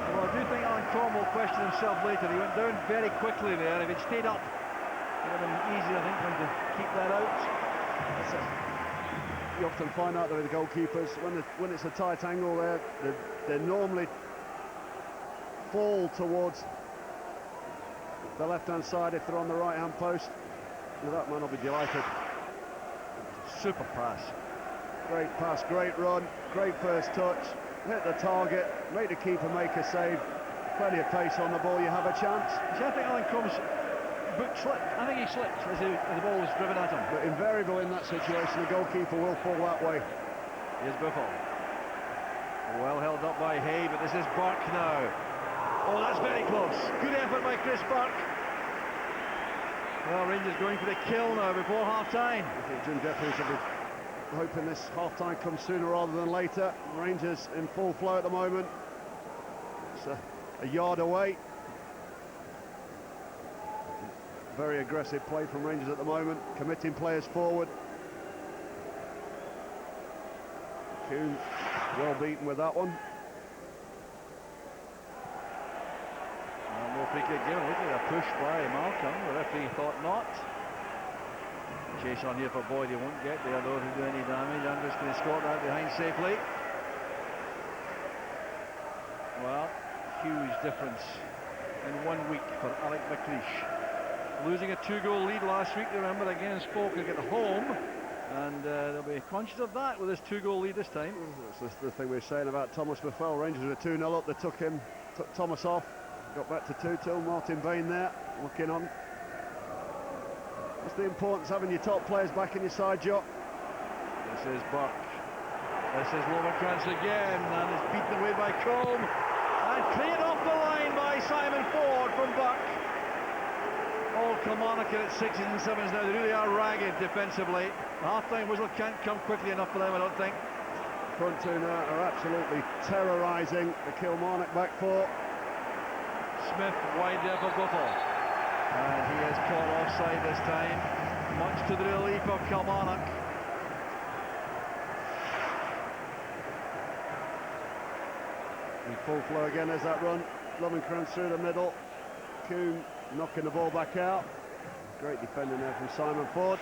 [SPEAKER 1] Well, I do think Alan Corn will question himself later. He went down very quickly there. If he'd stayed up, it would have been easier, I think, for him to keep that out.
[SPEAKER 2] You often find out that with the goalkeepers, when it's a tight angle there, they normally fall towards the left-hand side if they're on the right-hand post. Well, that man will be delighted.
[SPEAKER 1] Super pass.
[SPEAKER 2] Great pass, great run, great first touch. Hit the target, make the keeper make a save. Plenty of pace on the ball, you have a chance.
[SPEAKER 1] See, I think Alan Combs' boot slipped. I think he slipped as the ball was driven at him.
[SPEAKER 2] But invariable in that situation, the goalkeeper will fall that way.
[SPEAKER 1] Here's Buffel. Well held up by Hay, but this is Burke now. Oh, that's very close. Good effort by Chris Burke. Well, Rangers going for the kill now before half-time.
[SPEAKER 2] I think Jim Jeffries will be hoping this half-time comes sooner rather than later. Rangers in full flow at the moment. It's a yard away. Very aggressive play from Rangers at the moment, committing players forward. Kuhn well beaten with that one.
[SPEAKER 1] No free kick given. Look at a push by Malcolm. The referee thought not. Chase on here for Boyd. He won't get there though to do any damage. Andrews can escort that behind safely. Well, huge difference in 1 week for Alec McLeish. Losing a 2-goal lead last week, remember, against Falkirk at home. And they'll be conscious of that with this 2-goal lead this time.
[SPEAKER 2] That's the thing we were saying about Thomas Buffel. Rangers were 2-0 up. They took Thomas off. Got back to 2-2. Martin Bain there looking on. What's the importance of having your top players back in your side, Jock?
[SPEAKER 1] This is Burke. This is Lovenkrands again, and it's beaten away by Combe. And cleared off the line by Simon Ford from Buck. All Kilmarnock at 6s and 7s now. They really are ragged defensively. The half-time whistle can't come quickly enough for them, I don't think.
[SPEAKER 2] Front two now are absolutely terrorising the Kilmarnock back four.
[SPEAKER 1] Smith wide there for Buffel. And he is caught offside this time, much to the relief of Kilmarnock.
[SPEAKER 2] In full flow again as that run. Lovenkrands through the middle. Coombe knocking the ball back out. Great defending there from Simon Ford.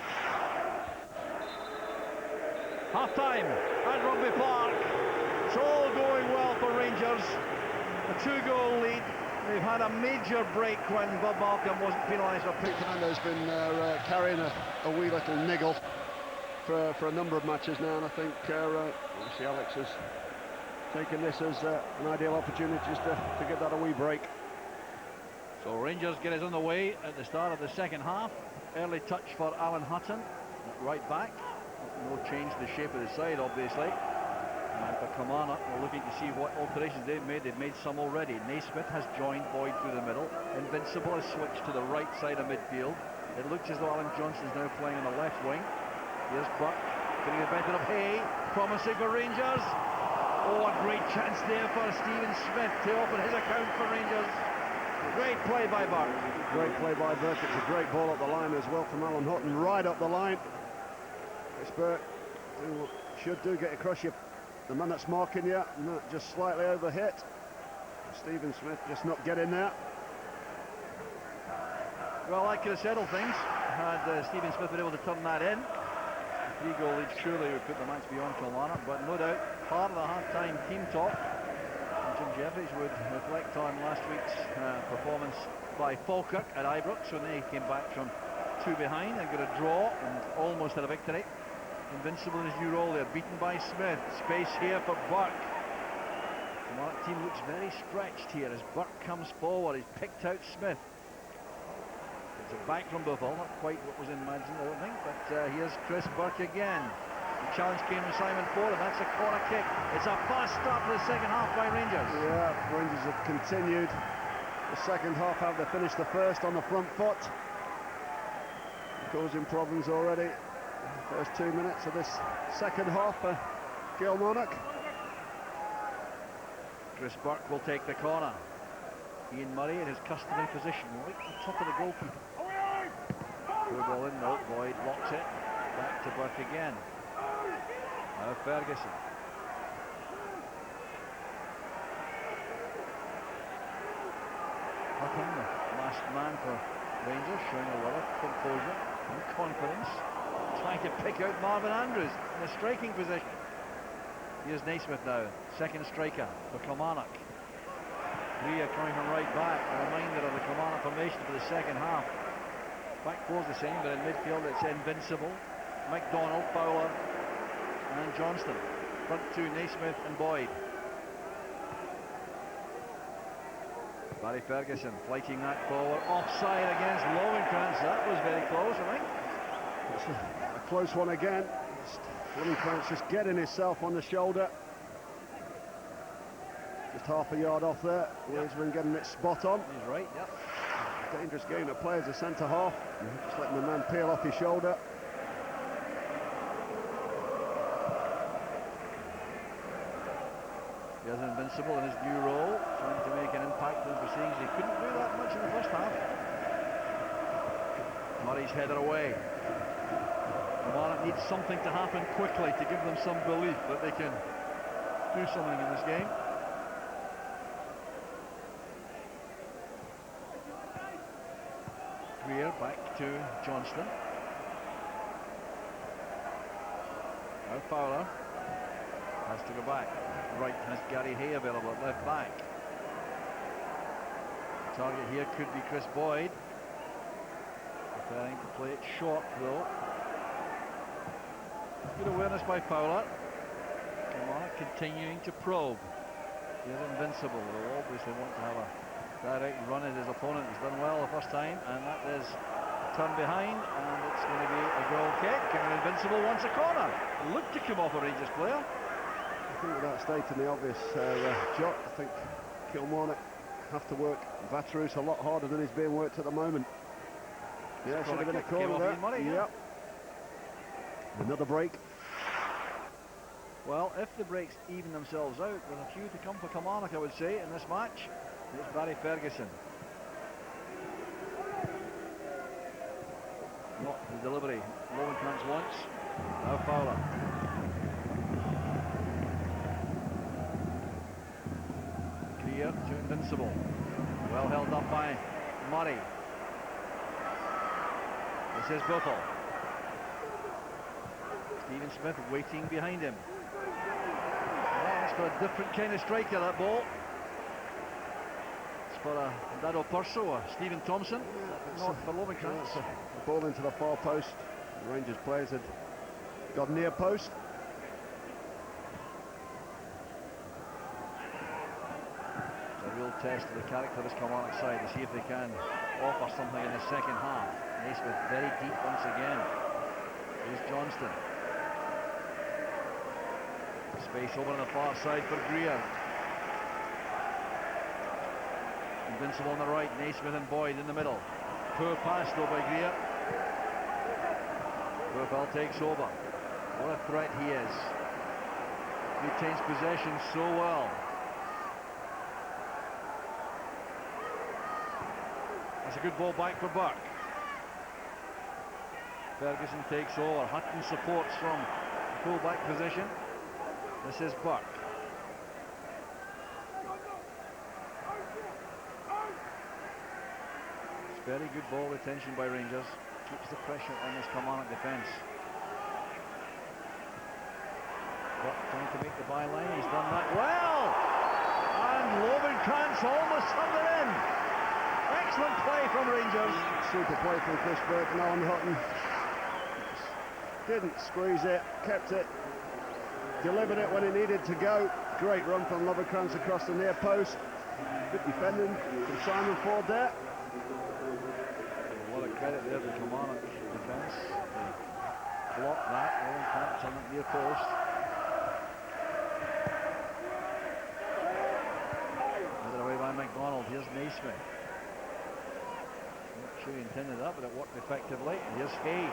[SPEAKER 1] Half-time at Rugby Park. It's all going well for Rangers. A 2-goal lead. They've had a major break when Bob Malcolm wasn't penalised for pitch.
[SPEAKER 2] Fernando's been carrying a wee little niggle for a number of matches now, and I think obviously Alex has taken this as an ideal opportunity just to give that a wee break.
[SPEAKER 1] So Rangers get us on the way at the start of the second half. Early touch for Alan Hutton at right back. No change to the shape of the side, obviously. And for Kilmarnock, we're looking to see what alterations they've made. They've made some already. Naismith has joined Boyd through the middle. Invincible has switched to the right side of midfield. It looks as though Alan Johnston's now playing on the left wing. Here's Buck getting the better of Hay. Promising for Rangers. Oh, a great chance there for Stephen Smith to open his account for Rangers. Great play by Buck.
[SPEAKER 2] Great play by Burke. It's a great ball up the line as well from Alan Hutton. Right up the line. It's Burke. Should do get across you. The man that's marking you, not just slightly overhit. Stephen Smith just not getting there.
[SPEAKER 1] Well, that could have settled things had Stephen Smith been able to turn that in. 3-goal lead surely would put the match beyond Kilmarnock, but no doubt part of the half-time team talk. Jim Jeffries would reflect on last week's performance by Falkirk at Ibrox when they came back from 2 behind and got a draw and almost had a victory. Invincible in his new role there, beaten by Smith. Space here for Buck. The Kilmarnock team looks very stretched here as Buck comes forward. He's picked out Smith. It's a back from Buffel, not quite what was imagined, I don't think, but here's Chris Burke again. The challenge came from Simon Ford, and that's a corner kick. It's a fast start to the second half by Rangers.
[SPEAKER 2] Yeah, Rangers have continued the second half, have they finished the first on the front foot. Causing problems already. First 2 minutes of this second half for Kilmarnock.
[SPEAKER 1] Chris Burke will take the corner. Ian Murray in his customary position, right on top of the goalkeeper. Through ball in, no, Boyd blocks it. Back to Burke again. Now Ferguson. Hutton, the last man for Rangers, showing a lot of composure and confidence. Trying to pick out Marvin Andrews in a striking position. Here's Naismith now, second striker for Kilmarnock. Ria coming from right back, a reminder of the Kilmarnock formation for the second half. Back four's the same, but in midfield it's Invincible, McDonald, Fowler and Johnston. Front two, Naismith and Boyd. Barry Ferguson fighting that forward, offside against Lovenkrands. That was very close, I think.
[SPEAKER 2] It's a close one again. Lovenkrands just getting himself on the shoulder. Just half a yard off there. Weisman getting it spot on.
[SPEAKER 1] He's right, yep.
[SPEAKER 2] Dangerous game to play as a centre half. Just letting the man peel off his shoulder.
[SPEAKER 1] Here's Invincible in his new role, trying to make an impact in the proceedings. He couldn't do that much in the first half. Murray's header away. Kilmarnock needs something to happen quickly to give them some belief that they can do something in this game. Greer back to Johnston. Now Fowler has to go back. Right has Gary Hay available at left back. The target here could be Chris Boyd. Preparing to play it short though. Good awareness by Fowler. Kilmarnock continuing to probe. Here's Invincible. They'll obviously want to have a direct run at his opponent. He's done well the first time, and that is a turn behind, and it's going to be a goal kick. And Invincible wants a corner. Looked to come off a Rangers player.
[SPEAKER 2] think without stating the obvious, Jock, I think Kilmarnock have to work Vatrus a lot harder than he's being worked at the moment. Yeah, should have been a corner there. Yep. Another break.
[SPEAKER 1] Well, if the breaks even themselves out, there's a few to come for Kilmarnock, I would say, in this match. It's Barry Ferguson. Not the delivery Lowenkrantz wants. Now Fowler. Clear to Invincible. Well held up by Murray. This is Buffle. Stephen Smith waiting behind him. That's for a different kind of striker, that ball. It's for a Dado Purso or Stephen Thompson, not for Lowenkrantz.
[SPEAKER 2] A ball into the far post. The Rangers players had got near post.
[SPEAKER 1] It's a real test of the character of this Kilmarnock side to see if they can offer something in the second half. Naismith very deep once again. Here's Johnston. Space over on the far side for Greer. Invincible on the right, Naismith and Boyd in the middle. Poor pass though by Greer. Burfell takes over. What a threat he is. Retains possession so well. That's a good ball back for Buck. Ferguson takes over. Hutton supports from full back position. This is Buck. It's very good ball retention by Rangers. Keeps the pressure on this Kilmarnock defence. Buck trying to make the byline. He's done that well. And Lowenkrantz almost summed it in. Excellent play from Rangers.
[SPEAKER 2] Super play from Chris Burton on Hutton. Didn't squeeze it, kept it. Delivered it when it needed to go. Great run from Lowenkrantz across the near post. Good defending from Simon Ford there.
[SPEAKER 1] A lot of credit there to Kilmarnock defence. They blocked that. Lowenkrantz on the near post. Another away by McDonald. Here's Naismith. Not sure he intended that, but it worked effectively. And here's Hay.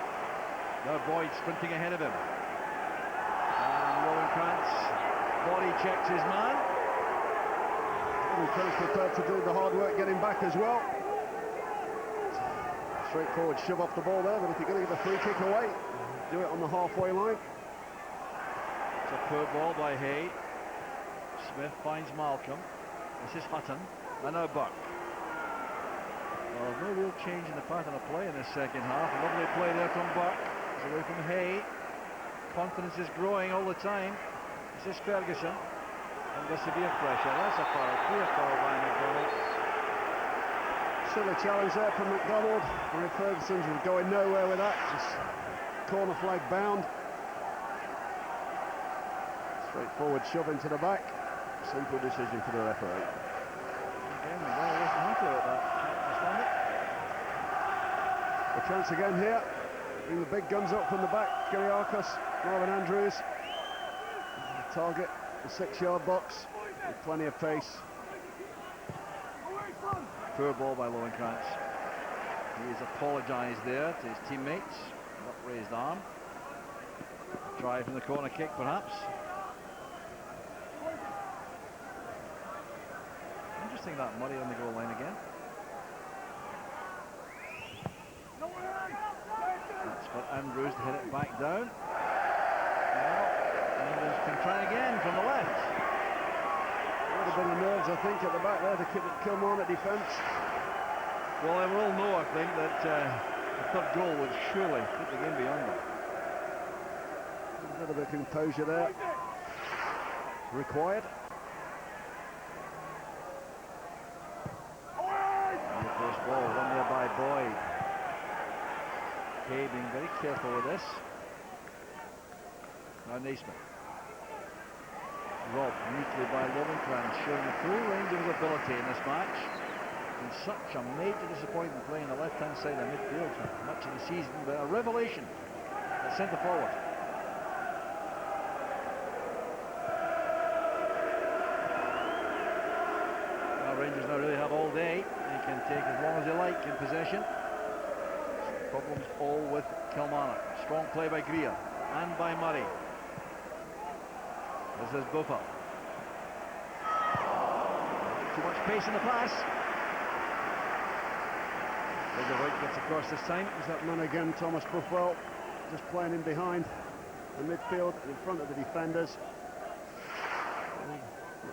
[SPEAKER 1] Now Boyd sprinting ahead of him. Lowenkrantz body checks his man.
[SPEAKER 2] Lowenkrantz prepared to do the hard work getting back as well. Straightforward shove off the ball there, but if you're going to get the free kick away, do it on the halfway line.
[SPEAKER 1] It's a poor ball by Hay. Smith finds Malcolm. This is Hutton. And now Buck. Well, no real change in the pattern of play in this second half. A lovely play there from Buck. It's away from Hay. Confidence is growing all the time. This is Ferguson under severe pressure. That's a foul, clear foul by McDonald.
[SPEAKER 2] Silly challenge there from McDonald. Barry Ferguson's going nowhere with that. Just corner flag bound. Straightforward shove into the back. Simple decision for the referee.
[SPEAKER 1] Again, the ball wasn't happy with that. Understand it?
[SPEAKER 2] A chance again here. Bring the big guns up from the back. Kyriakos, Marvin Andrews. Target the 6-yard box with plenty of pace.
[SPEAKER 1] Poor ball by Lowenkrantz. He has apologised there to his teammates. Upraised arm. Try from the corner kick, perhaps. Interesting that Murray on the goal line again. That's for Andrews to hit it back down. Well, Andrews can try again from the left.
[SPEAKER 2] Would have been the nerves, I think, at the back there to keep it Kilmarnock defence.
[SPEAKER 1] Well, they will know, I think, that the third goal would surely put the game beyond them.
[SPEAKER 2] A little bit of composure there required.
[SPEAKER 1] And the first ball, run there by Boyd. Hay being very careful with this. Now Naismith. Robbed neatly by Lowenkrantz, showing the full range of his ability in this match. And such a major disappointment playing the left-hand side of midfield for much of the season, but a revelation at centre forward. Rangers now really have all day. They can take as long as they like in possession. Problems all with Kilmarnock. Strong play by Greer and by Murray. This is Buffer. Too much pace in the pass. White gets across this time.
[SPEAKER 2] Is that man again, Thomas Buffwell, just playing in behind the midfield and in front of the defenders.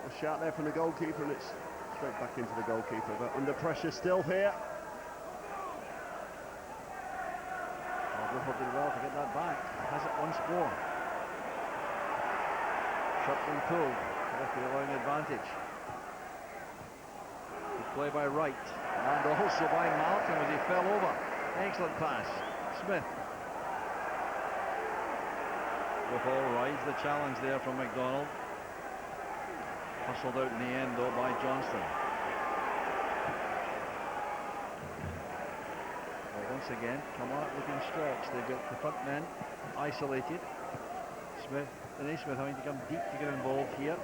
[SPEAKER 2] A shot there from the goalkeeper, and it's straight back into the goalkeeper, but under pressure still here.
[SPEAKER 1] Buffalo did well to get that back. Has it once more. Shot and pulled. Referee allowing advantage. Good play by Wright. And also by Malcolm as he fell over. Excellent pass. Smith. Buffalo rides the challenge there from McDonald. Hustled out in the end though by Johnston. Once again, Kilmarnock looking stretched. They've got the front men isolated. Smith having to come deep to get involved here.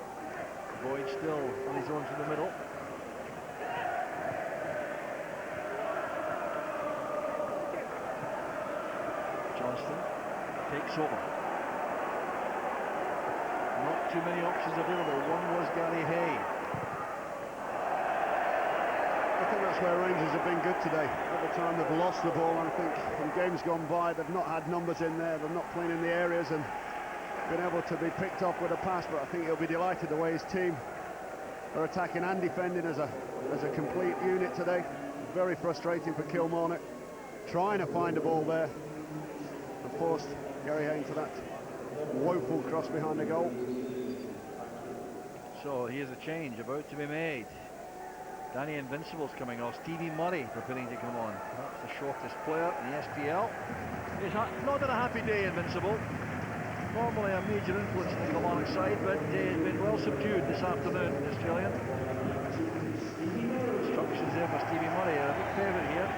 [SPEAKER 1] Boyd still on his own through the middle. Johnston takes over. Not too many options available. One was Gary Hay.
[SPEAKER 2] I think that's where Rangers have been good today. Every time they've lost the ball, I think in games gone by, they've not had numbers in there, they're not playing in the areas and been able to be picked off with a pass, but I think he'll be delighted the way his team are attacking and defending as a complete unit today. Very frustrating for Kilmarnock, trying to find a ball there and forced Gary Hay into that woeful cross behind the goal.
[SPEAKER 1] So here's a change about to be made. Danny Invincible's coming off. Stevie Murray preparing to come on. Perhaps the shortest player in the SPL. He's not had a happy day, Invincible. Normally a major influence in the Kilmarnock side, but he's been well subdued this afternoon, the Australian. Instructions there for Stevie Murray, a big favourite here.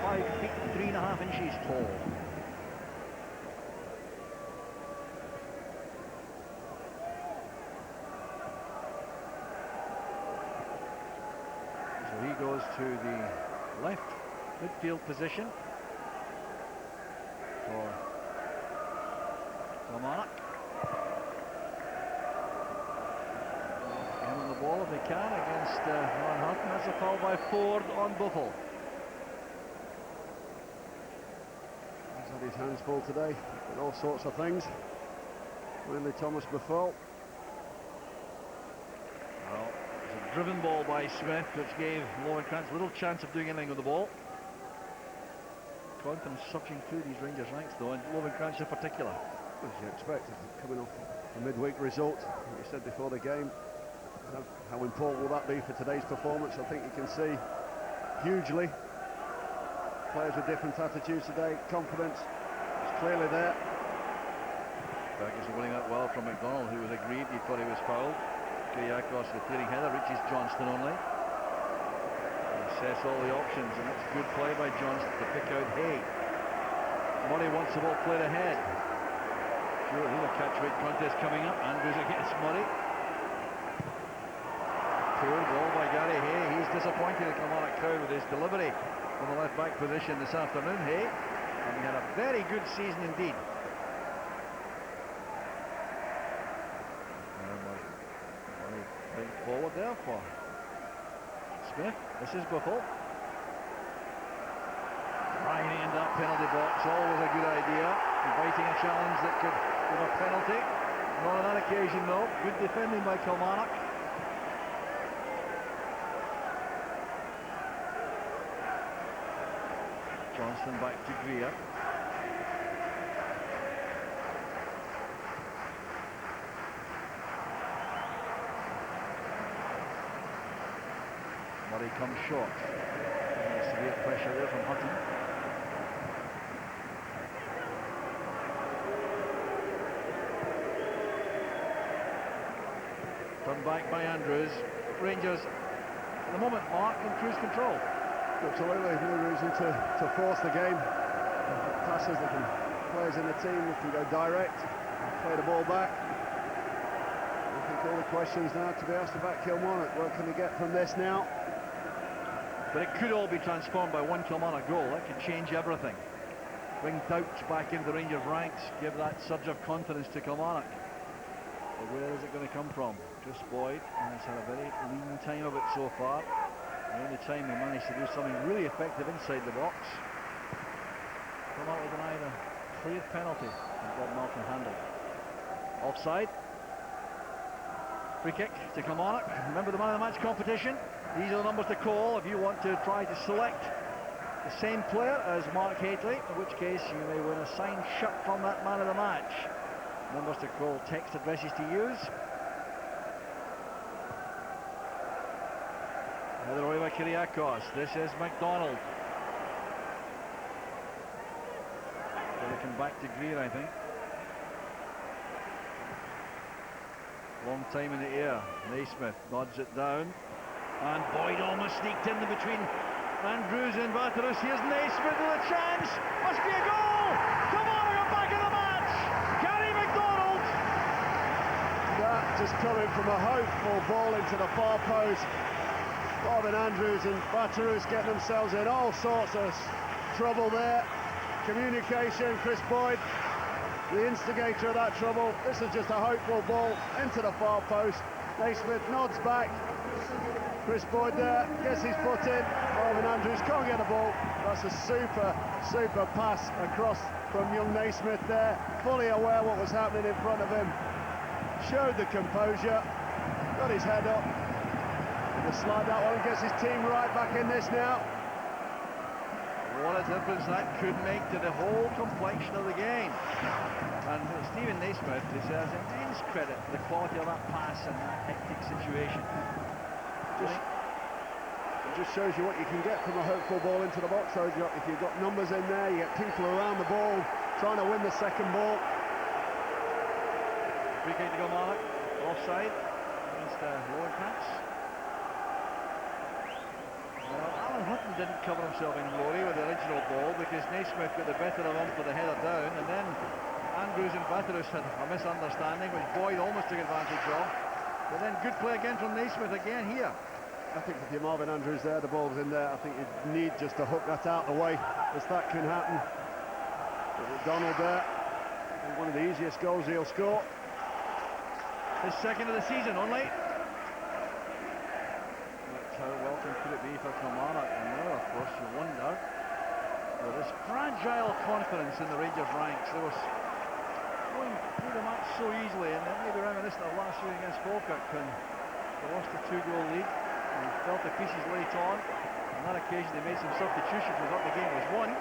[SPEAKER 1] 5 feet 3.5 inches tall. So he goes to the left midfield position for Kilmarnock. Getting the ball if they can against Ron Hutton. That's a foul by Ford on Buffle.
[SPEAKER 2] He's had his hands full today with all sorts of things. Mainly Thomas Buffel.
[SPEAKER 1] Well, it's a driven ball by Smith, which gave Lowenkrantz little chance of doing anything with the ball. Cronton surging through these Rangers ranks though, and Lowenkrantz in particular.
[SPEAKER 2] As you expected, coming off a midweek result, like you said before the game, how important will that be for today's performance? I think you can see hugely. Players with different attitudes today, confidence is clearly there.
[SPEAKER 1] Ferguson winning that well from McDonald, who was aggrieved, he thought he was fouled. Kyriakos, the clearing header, reaches Johnston only. Assess all the options, and that's good play by Johnston to pick out Hay. Murray wants the ball played ahead. Sure, here's a catch-weight contest coming up. Andrews against Murray. Poor ball by Gary Hay. He's disappointed the Kilmarnock crowd with his delivery from the left-back position this afternoon. Hay, and he had a very good season indeed. Murray bring forward there for Smith. This is Buffle. Riding in that penalty box, always a good idea. Inviting a challenge that could give a penalty. Not on that occasion though. Good defending by Kilmarnock. Johnston back to Greer. Murray comes short. Severe pressure there from Hutton. Turned back by Andrews. Rangers, at the moment, Mark in cruise control.
[SPEAKER 2] Absolutely, no reason to force the game. Passes, players in the team can go direct, play the ball back. I think all the questions now to be asked about Kilmarnock. What can they get from this now?
[SPEAKER 1] But it could all be transformed by one Kilmarnock goal. That could change everything. Bring doubts back into the Rangers ranks, give that surge of confidence to Kilmarnock. But where is it going to come from? Chris Boyd has had a very lean time of it so far. The only time they managed to do something really effective inside the box. Kilmarnock denied a clear penalty that Bob Malcolm handled. Offside. Free kick to Kilmarnock. Remember the man of the match competition? These are the numbers to call if you want to try to select the same player as Mark Hateley, in which case you may win a signed shirt from that man of the match. Numbers to call, text addresses to use. Headed away by Kyriakos. This is McDonald. They'll come back to Greer, I think. Long time in the air. Naismith nods it down. And Boyd almost sneaked in between Andrews and Vaterus. Here's Naismith with a chance. Must be a goal! Come on, we're back in the match! Gary McDonald!
[SPEAKER 2] That just coming from a hopeful ball into the far post. Robin Andrews and Vaterus getting themselves in all sorts of trouble there. Communication, Chris Boyd, the instigator of that trouble. This is just a hopeful ball into the far post. Naismith nods back. Chris Boyd there, gets his foot in. Robin Andrews can't get the ball. That's a super pass across from young Naismith there. Fully aware what was happening in front of him. Showed the composure. Got his head up. He'll slide that one and gets his team right back in this now.
[SPEAKER 1] What a difference that could make to the whole complexion of the game. And Stephen Naismith deserves immense credit for the quality of that pass in that hectic situation.
[SPEAKER 2] It just shows you what you can get from a hopeful ball into the box. So if you've got numbers in there, you get people around the ball trying to win the second ball.
[SPEAKER 1] Free kick to Kilmarnock, offside against Lowencrantz. Well, Alan Hutton didn't cover himself in glory with the original ball because Naismith got the better of him for the header down, and then Andrews and Vaterus had a misunderstanding which Boyd almost took advantage of. But then good play again from Naismith again here.
[SPEAKER 2] I think with your Marvin Andrews there, the ball's in there. I think you need just to hook that out of the way, as that can happen. But McDonald there, one of the easiest goals he'll score.
[SPEAKER 1] His second of the season only. But how welcome could it be for Kilmarnock? And now, of course, you wonder, with this fragile confidence in the Rangers ranks, there was going through the match so easily, and it may be reminiscent of last year against Falkirk when they lost a 2-goal lead. And fell to pieces late on. On that occasion they made some substitutions and thought the game was won. And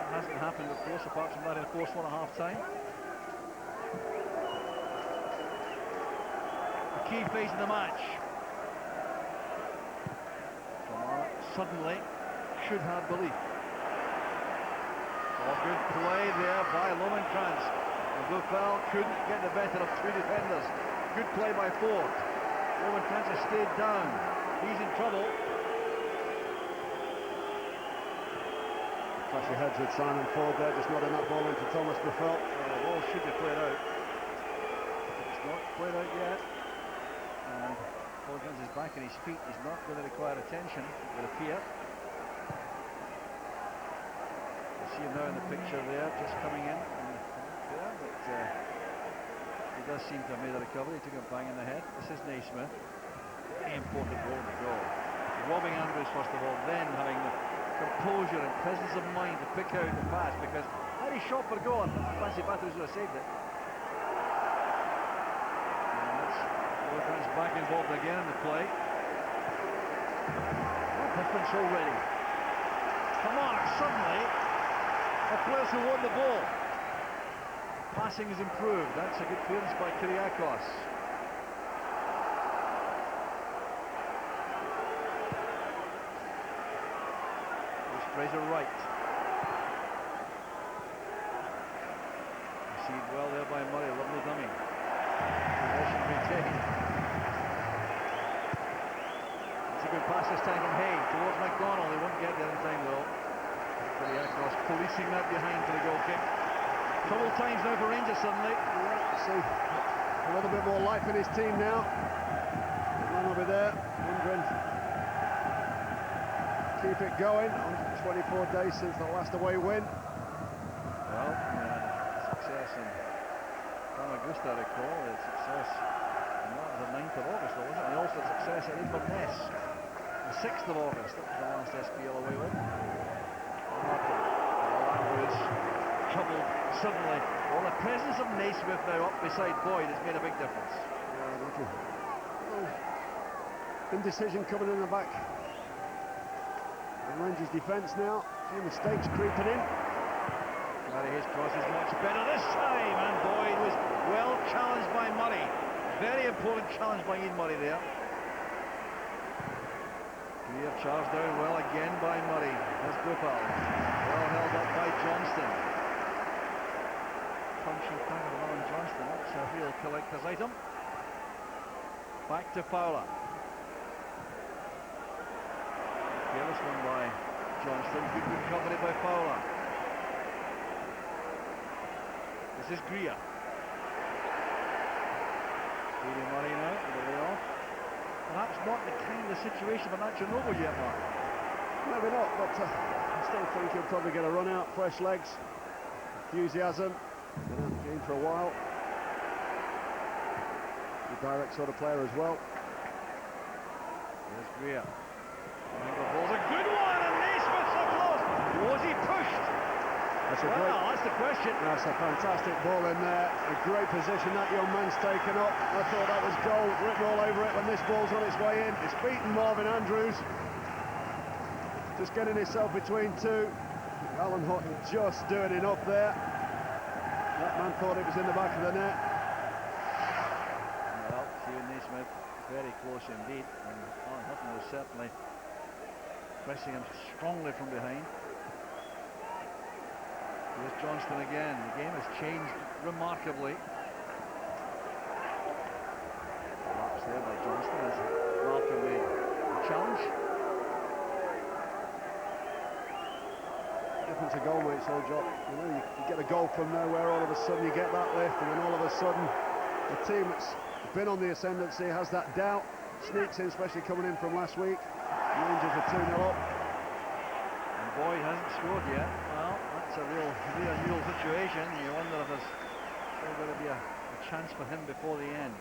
[SPEAKER 1] that hasn't happened, of course, apart from that in a close one at half-time. A key phase in the match. Kilmarnock suddenly should have belief. Oh, good play there by Lowencrantz. And Buffel couldn't get the better of two defenders. Good play by Ford. Lowencrantz has stayed down. He's in trouble.
[SPEAKER 2] Clash your heads with Simon Ford there, just nodding that ball into Thomas Buffel.
[SPEAKER 1] The ball should be played out. It's not played out yet. And Lowencrantz is back on his feet. He's not going to require attention, it would appear. You see him now in the picture there, just coming in. There, but he does seem to have made a recovery. He took a bang in the head. This is Naismith. Very important ball to go. Robbing Andrews first of all, then having the composure and presence of mind to pick out the pass, because had he shot for goal, I fancy Vaterus would have saved it. Lowencrantz back involved again in the play. What difference already. Come on, suddenly the players who won the ball. Passing is improved. That's a good clearance by Kyriakos. There's Fraser Wright. Received well there by Murray. Lovely dummy. Possession retained. It's a good pass this time from Hay towards McDonald. He won't get there in time though. Kyriakos policing that behind for the goal kick. Trouble times now for Rangers suddenly.
[SPEAKER 2] Yeah, see a little bit more life in his team now. Lundgren will be there. Lundgren keep it going. 124 days since the last away win.
[SPEAKER 1] Well, success in Famagusta, I recall. Success, and that was the 9th of August, though, wasn't it? And also success at Inverness, the 6th of August. That was the last SPL away win. Andrews troubled suddenly. Well, the presence of Naismith now up beside Boyd has made a big difference.
[SPEAKER 2] Yeah, little indecision coming in the back. And Rangers defence now. A few mistakes creeping in.
[SPEAKER 1] His cross is much better this time, and Boyd was well challenged by Murray. Very important challenge by Ian Murray there. Greer charged down well again by Murray. There's Gopal. Well held up by Johnston. Punching back of Alan Johnston. That's a real collector's item. Back to Fowler. Careless one by Johnston. Good recovery by Fowler. This is Greer. Stevie Murray now with the way off. Perhaps not the kind of situation for Chernobyl yet, Mark.
[SPEAKER 2] Maybe not, but I still think he'll probably get a run out, fresh legs, enthusiasm. Been out of the game for a while. A direct sort of player as well.
[SPEAKER 1] There's Greer. The ball's a good one, and Naismith so close. Was he pushed? That's the question.
[SPEAKER 2] That's a fantastic ball in there. A great position that young man's taken up. I thought that was goal, written all over it when this ball's on its way in. It's beaten Marvin Andrews. Just getting himself between two. Alan Hutton just doing enough there. That man thought it was in the back of the net.
[SPEAKER 1] Well, Stephen Naismith very close indeed, and Alan Hutton was certainly pressing him strongly from behind. Here's Johnston again. The game has changed remarkably. Collapse there by Johnston as Malcolm made the challenge.
[SPEAKER 2] Difference of goal, mate, Soldier. You know, you get a goal from nowhere, all of a sudden you get that lift, and then all of a sudden the team that's been on the ascendancy has that doubt, sneaks in, especially coming in from last week. Rangers are 2-0 up.
[SPEAKER 1] And Boyd hasn't scored yet. Well, that's a real unusual situation. You wonder if there's still going to be a chance for him before the end.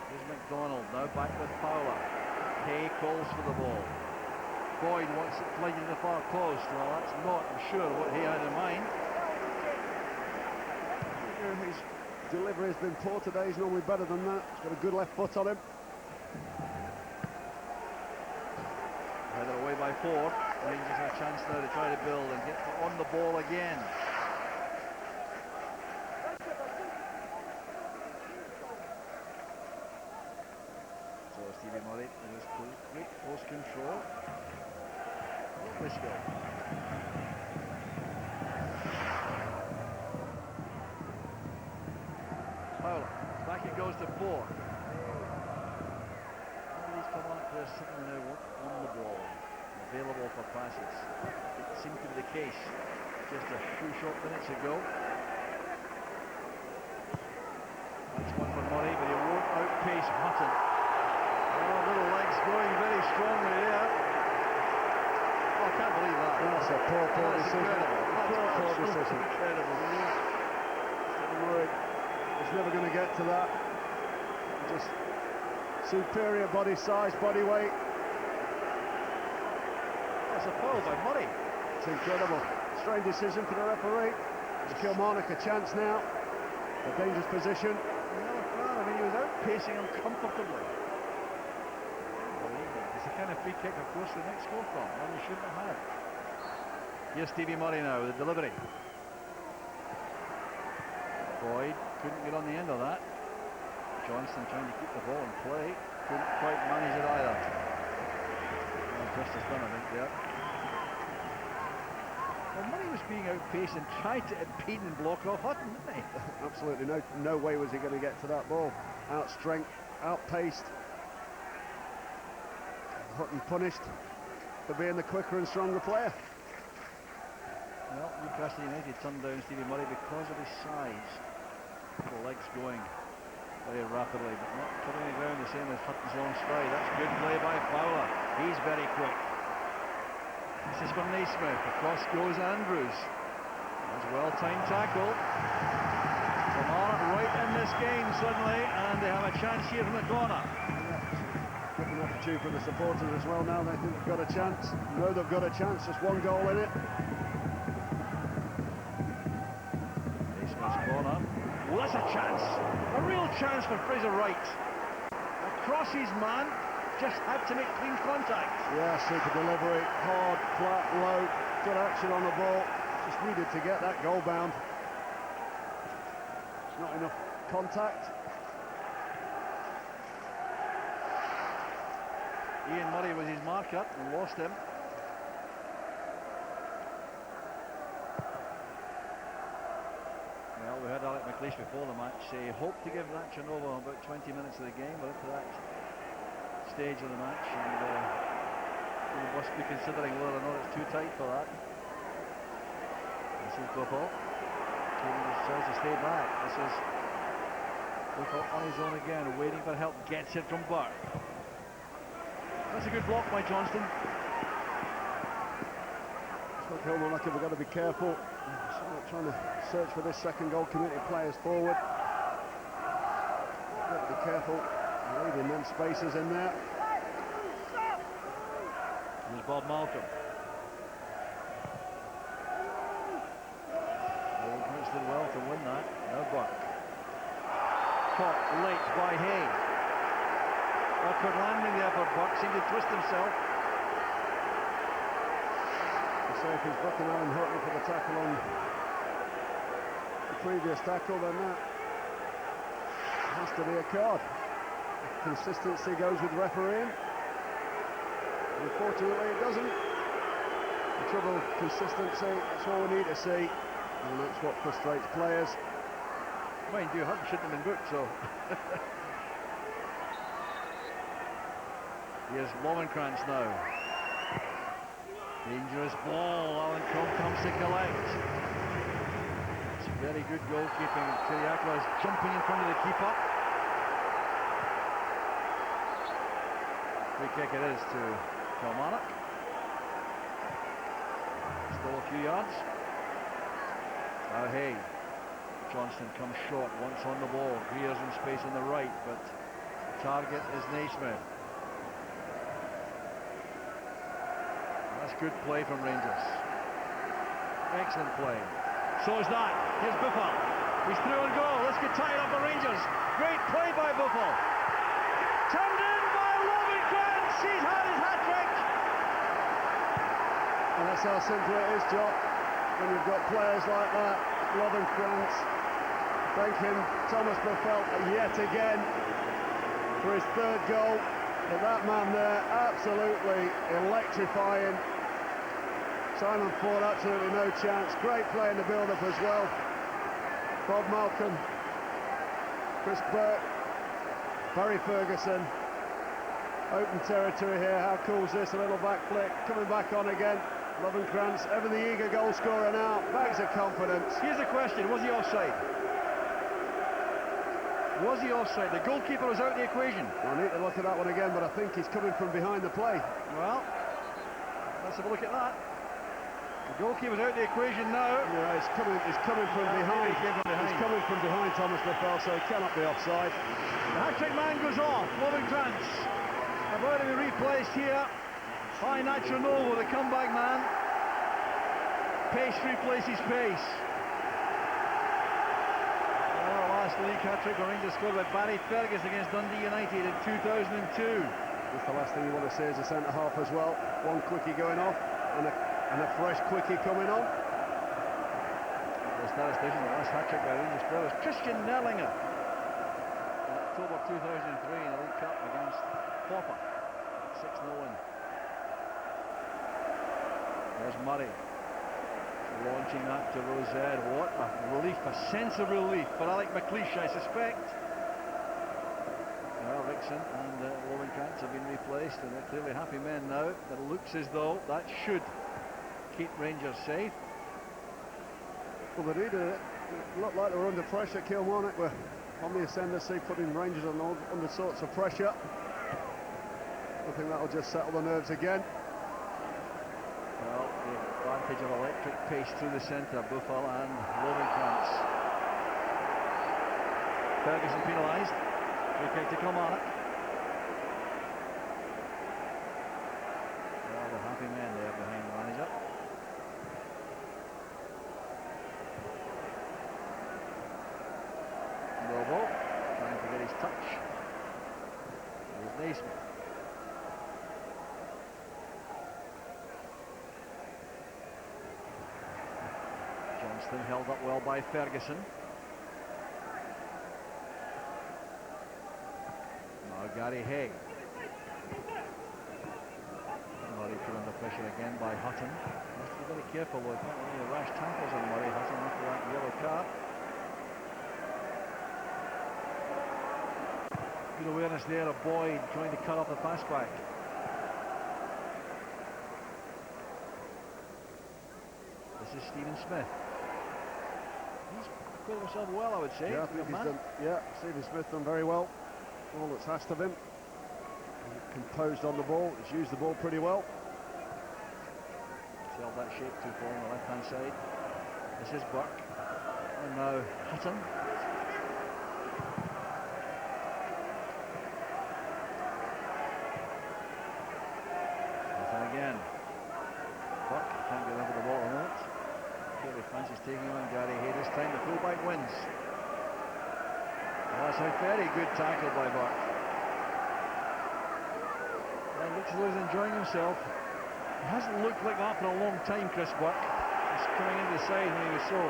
[SPEAKER 1] Here's McDonald, now back with Fowler. Hay calls for the ball. Boyd wants it played in the far post. Well, that's not, I'm sure, what he had in mind.
[SPEAKER 2] His delivery has been poor today. He's normally better than that. He's got a good left foot on him.
[SPEAKER 1] Headed away by 4. Rangers have a chance now to try to build and get on the ball again. So Stevie Murray in his great close control. Lovely skill. Fowler, back it goes to 4. These Kilmarnock players suddenly now on the ball, available for passes. It seemed to be the case just a few short minutes ago. That's one for Murray, but he won't outpace Hutton. Oh, little legs going very strongly there. Oh, I can't believe that.
[SPEAKER 2] That's a poor decision. Poor decision.
[SPEAKER 1] Incredible.
[SPEAKER 2] Murray was never going to get to that. Just superior body size, body weight.
[SPEAKER 1] That's a foul by Murray.
[SPEAKER 2] It's incredible. Strange decision for the referee. It's Kilmarnock a chance now. A dangerous position.
[SPEAKER 1] Well, I mean, he was outpacing him comfortably. It's the kind of free kick, of course, the next score from. One he shouldn't have had. Here's Stevie Murray now, the delivery. Boyd couldn't get on the end of that. Johnston trying to keep the ball in play. Couldn't quite manage it either. Well, justice done, I think, there. Well, Murray was being outpaced and tried to impede and block off Hutton, didn't he?
[SPEAKER 2] Absolutely no way was he going to get to that ball. Outstrength, outpaced. Hutton punished for being the quicker and stronger player.
[SPEAKER 1] Well, Newcastle United turned down Stevie Murray because of his size. The legs going very rapidly, but not covering the ground the same as Hutton's long stride. That's good play by Fowler. He's very quick. This is for Naismith. Across goes Andrews. That's a well-timed tackle. Kilmarnock right in this game suddenly, and they have a chance here from the corner.
[SPEAKER 2] Different attitude for the supporters as well now. They think they've got a chance. No, they've got a chance. Just one goal in it.
[SPEAKER 1] Naismith's corner. Well, that's a chance. A real chance for Fraser Wright. Across his man. Just had to make clean contact.
[SPEAKER 2] Yeah, super delivery. Hard, flat, low. Good action on the ball. Just needed to get that goal bound. It's not enough contact.
[SPEAKER 1] Ian Murray was his marker and lost him. Well, we heard Alec McLeish before the match say he hoped to give that Chernobyl about 20 minutes of the game, but up to that stage of the match, and we must be considering whether or not it's too tight for that. This is Buffel. He tries to stay back. This is Buffel on his own again, waiting for help. Gets it from Burke. That's a good block by Johnston.
[SPEAKER 2] So Kilmarnock have got to be careful. Trying to search for this second goal, committed players forward. Got to be careful. Leaving them spaces in there.
[SPEAKER 1] Here's Bob Malcolm. Prince did well to win that. Now Buck. Caught late by Hay. Awkward landing there for Buck. Seemed to twist himself.
[SPEAKER 2] So if he's booking Alan Hutton for the tackle on the previous tackle, then that has to be a card. Consistency goes with refereeing. Unfortunately it doesn't. The trouble, consistency, that's all we need to see, and that's what frustrates players.
[SPEAKER 1] Mind you, Hutton shouldn't have been booked, so. Here's Lowenkrantz now. Dangerous ball. Alan Combe comes to collect. It's very good goalkeeping. Kyriakos is jumping in front of the keeper. Free kick it is to Kilmarnock. Still a few yards. Now Hay. Johnston comes short once on the ball. Greer's in space on the right, but the target is Naismith. That's good play from Rangers. Excellent play. So is that. Here's Buffel. He's through and goal. Let's get tied up for Rangers. Great play by Buffel. Turned in by Lowenkrantz. He's had his hat-trick.
[SPEAKER 2] And that's how simple it is, Jock. When you've got players like that, Lowenkrantz thanking Thomas Buffel yet again for his third goal. But that man there, absolutely electrifying. Simon Ford, absolutely no chance. Great play in the build-up as well. Bob Malcolm, Chris Burke, Barry Ferguson. Open territory here. How cool is this? A little back flick, coming back on again. Lowenkrantz, ever the eager goal scorer now. Bags of confidence.
[SPEAKER 1] Here's the question: was he offside? Was he offside? The goalkeeper was out of the equation.
[SPEAKER 2] I need to look at that one again, but I think he's coming from behind the play.
[SPEAKER 1] Well, let's have a look at that. The goalkeeper's out of the equation now.
[SPEAKER 2] Yeah, he's coming from behind. He's coming from behind Thomas Buffel, so he cannot be offside.
[SPEAKER 1] The hat-trick man goes off. Lowenkrantz about to be replaced here by Nacho Novo, the comeback man. Pace replaces pace. Last league hat-trick for Rangers scored by Barry Ferguson against Dundee United in 2002.
[SPEAKER 2] Just the last thing you want to see is a centre-half as well. One quickie going off and a fresh quickie coming on.
[SPEAKER 1] The statistician, the last hat-trick by Rangers players, Christian Nerlinger. In October 2003 in the League Cup against Popper. 6-0 win. There's Murray. Launching that to Rosette. What a relief, a sense of relief for Alec McLeish, I suspect. Well, Rickson and Lowenkrantz have been replaced, and they're clearly happy men now. It looks as though that should keep Rangers safe.
[SPEAKER 2] Well, they did. It looked like they were under pressure. Kilmarnock were on the ascendancy, putting Rangers under sorts of pressure. I think that'll just settle the nerves again.
[SPEAKER 1] Well, the advantage of electric pace through the centre, Buffel and Lovenkrantz. Ferguson penalised. Free kick to Kilmarnock. Well, the happy men there behind the manager. Noble trying to get his touch. Here's Naismith. Johnston held up well by Ferguson. Now Gary Hay. Murray put under pressure again by Hutton. Has to be very careful though. Can't really rash tackles on Murray. Hutton after that yellow card. Good awareness there of Boyd trying to cut off the pass back. This is Stephen Smith. He's put himself well, I would say.
[SPEAKER 2] Yeah, I think he's done. Yeah, Stephen Smith done very well. All that's asked of him. He's composed on the ball. He's used the ball pretty well.
[SPEAKER 1] He's held that shape too far on the left-hand side. This is Burke. And now Hutton. Again, Buck can't get over the ball at the moment. Gary fancies taking on Gary Hay this time. The fullback wins. Well, that's a very good tackle by Buck. Well, looks as though he's enjoying himself. He hasn't looked like that for a long time, Chris Buck. He's coming into the side when he was so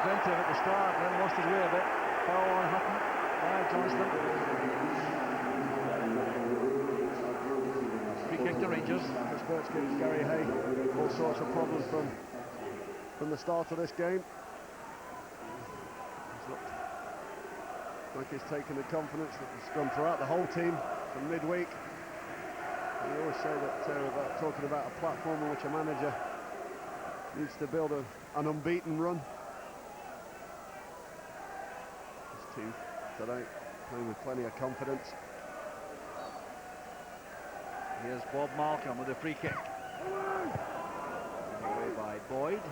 [SPEAKER 1] inventive at the start, then lost his way a bit. Foul on Hutton by Johnston. Kick to Rangers.
[SPEAKER 2] Chris Burke's gives Gary Hay all sorts of problems from the start of this game. He's looked like he's taken the confidence that has gone throughout the whole team from midweek. And we always say that about talking about a platform on which a manager needs to build an unbeaten run. These two today playing with plenty of confidence.
[SPEAKER 1] Here's Bob Malcolm with a free kick. Away by Boyd.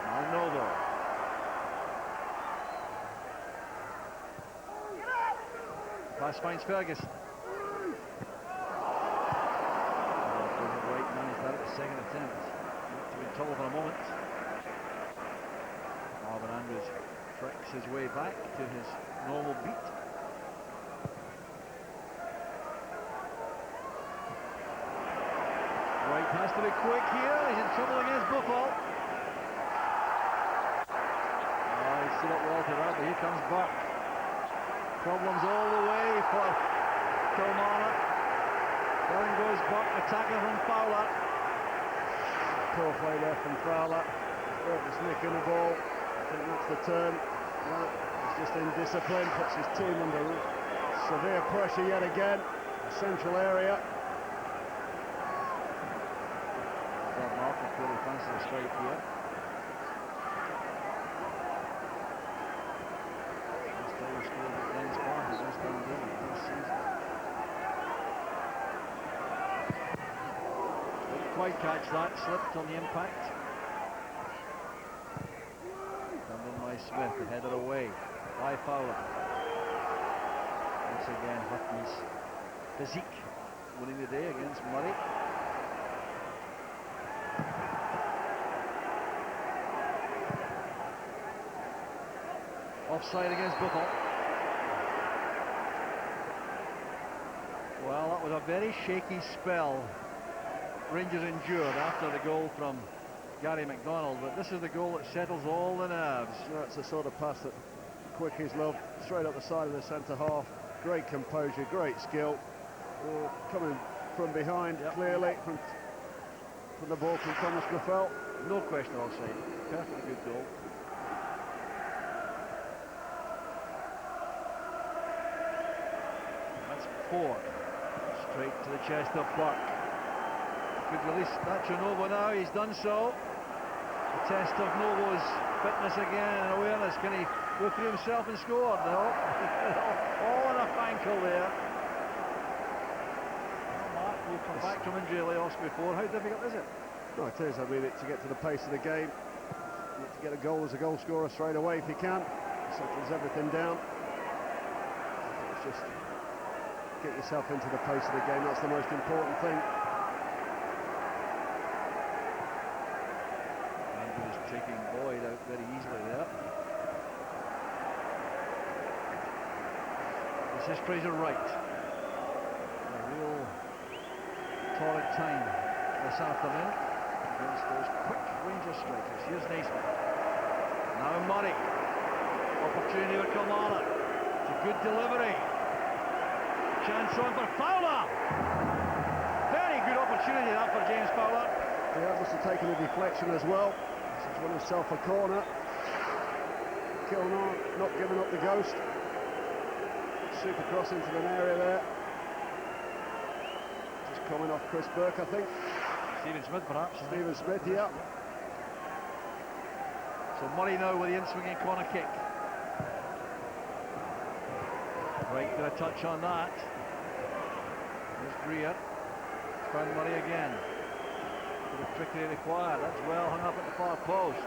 [SPEAKER 1] Now Noble. Pass finds Ferguson. White managed that at the second attempt. Not to be told for a moment. Marvin Andrews fricks his way back to his normal beat. White has to be quick here. He's in trouble against Buffel. Oh, he's stood up well to that, but here comes Buck. Problems all the way for Kilmarnock. Down goes Buck, attacking from Fowler.
[SPEAKER 2] Poor play there from Fowler. Just nicking the ball. I think that's the turn. No, he's just indisciplined, puts his team under severe pressure yet again. Central area.
[SPEAKER 1] Really fancy the straight here. Last time he scored at Glens Park was West Ham this season. Didn't quite catch that, slipped on the impact. Done in by Smith, the header away by Fowler. Once again, Hutton's physique winning the day against Murray. Offside against Buffel. Well, that was a very shaky spell Rangers endured after the goal from Gary McDonald, but this is the goal that settles all the nerves.
[SPEAKER 2] That's the sort of pass that Quickies love, straight up the side of the centre half. Great composure, great skill. Coming from behind, clearly, from the ball from Thomas Buffel.
[SPEAKER 1] No question offside. Perfectly good goal. Four. Straight to the chest of Buck. Could release that to Novo now, he's done so. The test of Novo's fitness again and awareness. Can he go through himself and score? No. All on a ankle there. Well, Mark, you come back from injury layoffs before. How difficult is it?
[SPEAKER 2] No, it is. I mean, to get to the pace of the game, you need to get a goal as a goal scorer straight away if you can. It settles everything down. It's just get yourself into the pace of the game. That's the most important thing.
[SPEAKER 1] Andrews taking Boyd out very easily there. This is Fraser Wright. A real torrid time this afternoon against those quick Rangers strikers. Here's Naismith. Now Murray. Opportunity with Kilmarnock. It's a good delivery. Chance on for Fowler. Very good opportunity that for James Fowler.
[SPEAKER 2] Yeah, must have taken a deflection as well. He's won himself a corner. Kilmarnock not giving up the ghost. Super cross into an area there. Just coming off Chris Burke, I think.
[SPEAKER 1] Stephen Smith, perhaps.
[SPEAKER 2] Stephen Smith, yeah.
[SPEAKER 1] So Murray now with the in-swinging corner kick. Right, got a touch on that. There's Greer. Found Murray again. Bit of trickery required. That's well hung up at the far post.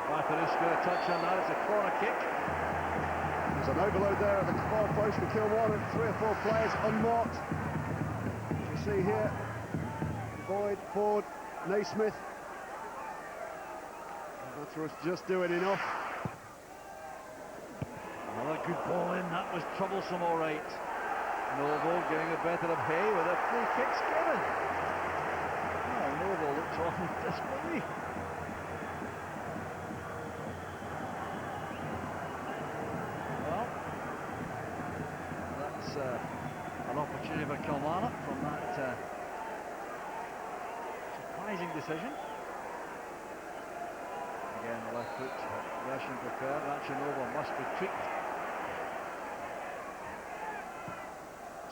[SPEAKER 1] Batteris got a touch on that. It's a corner kick.
[SPEAKER 2] There's an overload there at the far post for Kilmarnock. 3 or 4 players unmarked. As you see here, Boyd, Ford, Naismith. Batteris just doing enough.
[SPEAKER 1] Another good ball in. That was troublesome, all right. Novo getting the better of Hay with a free kick given. Oh, Novo looks on dismay. Well, that's an opportunity for Kilmarnock from that surprising decision. Again, the left foot version preferred. Rachinova must retreat.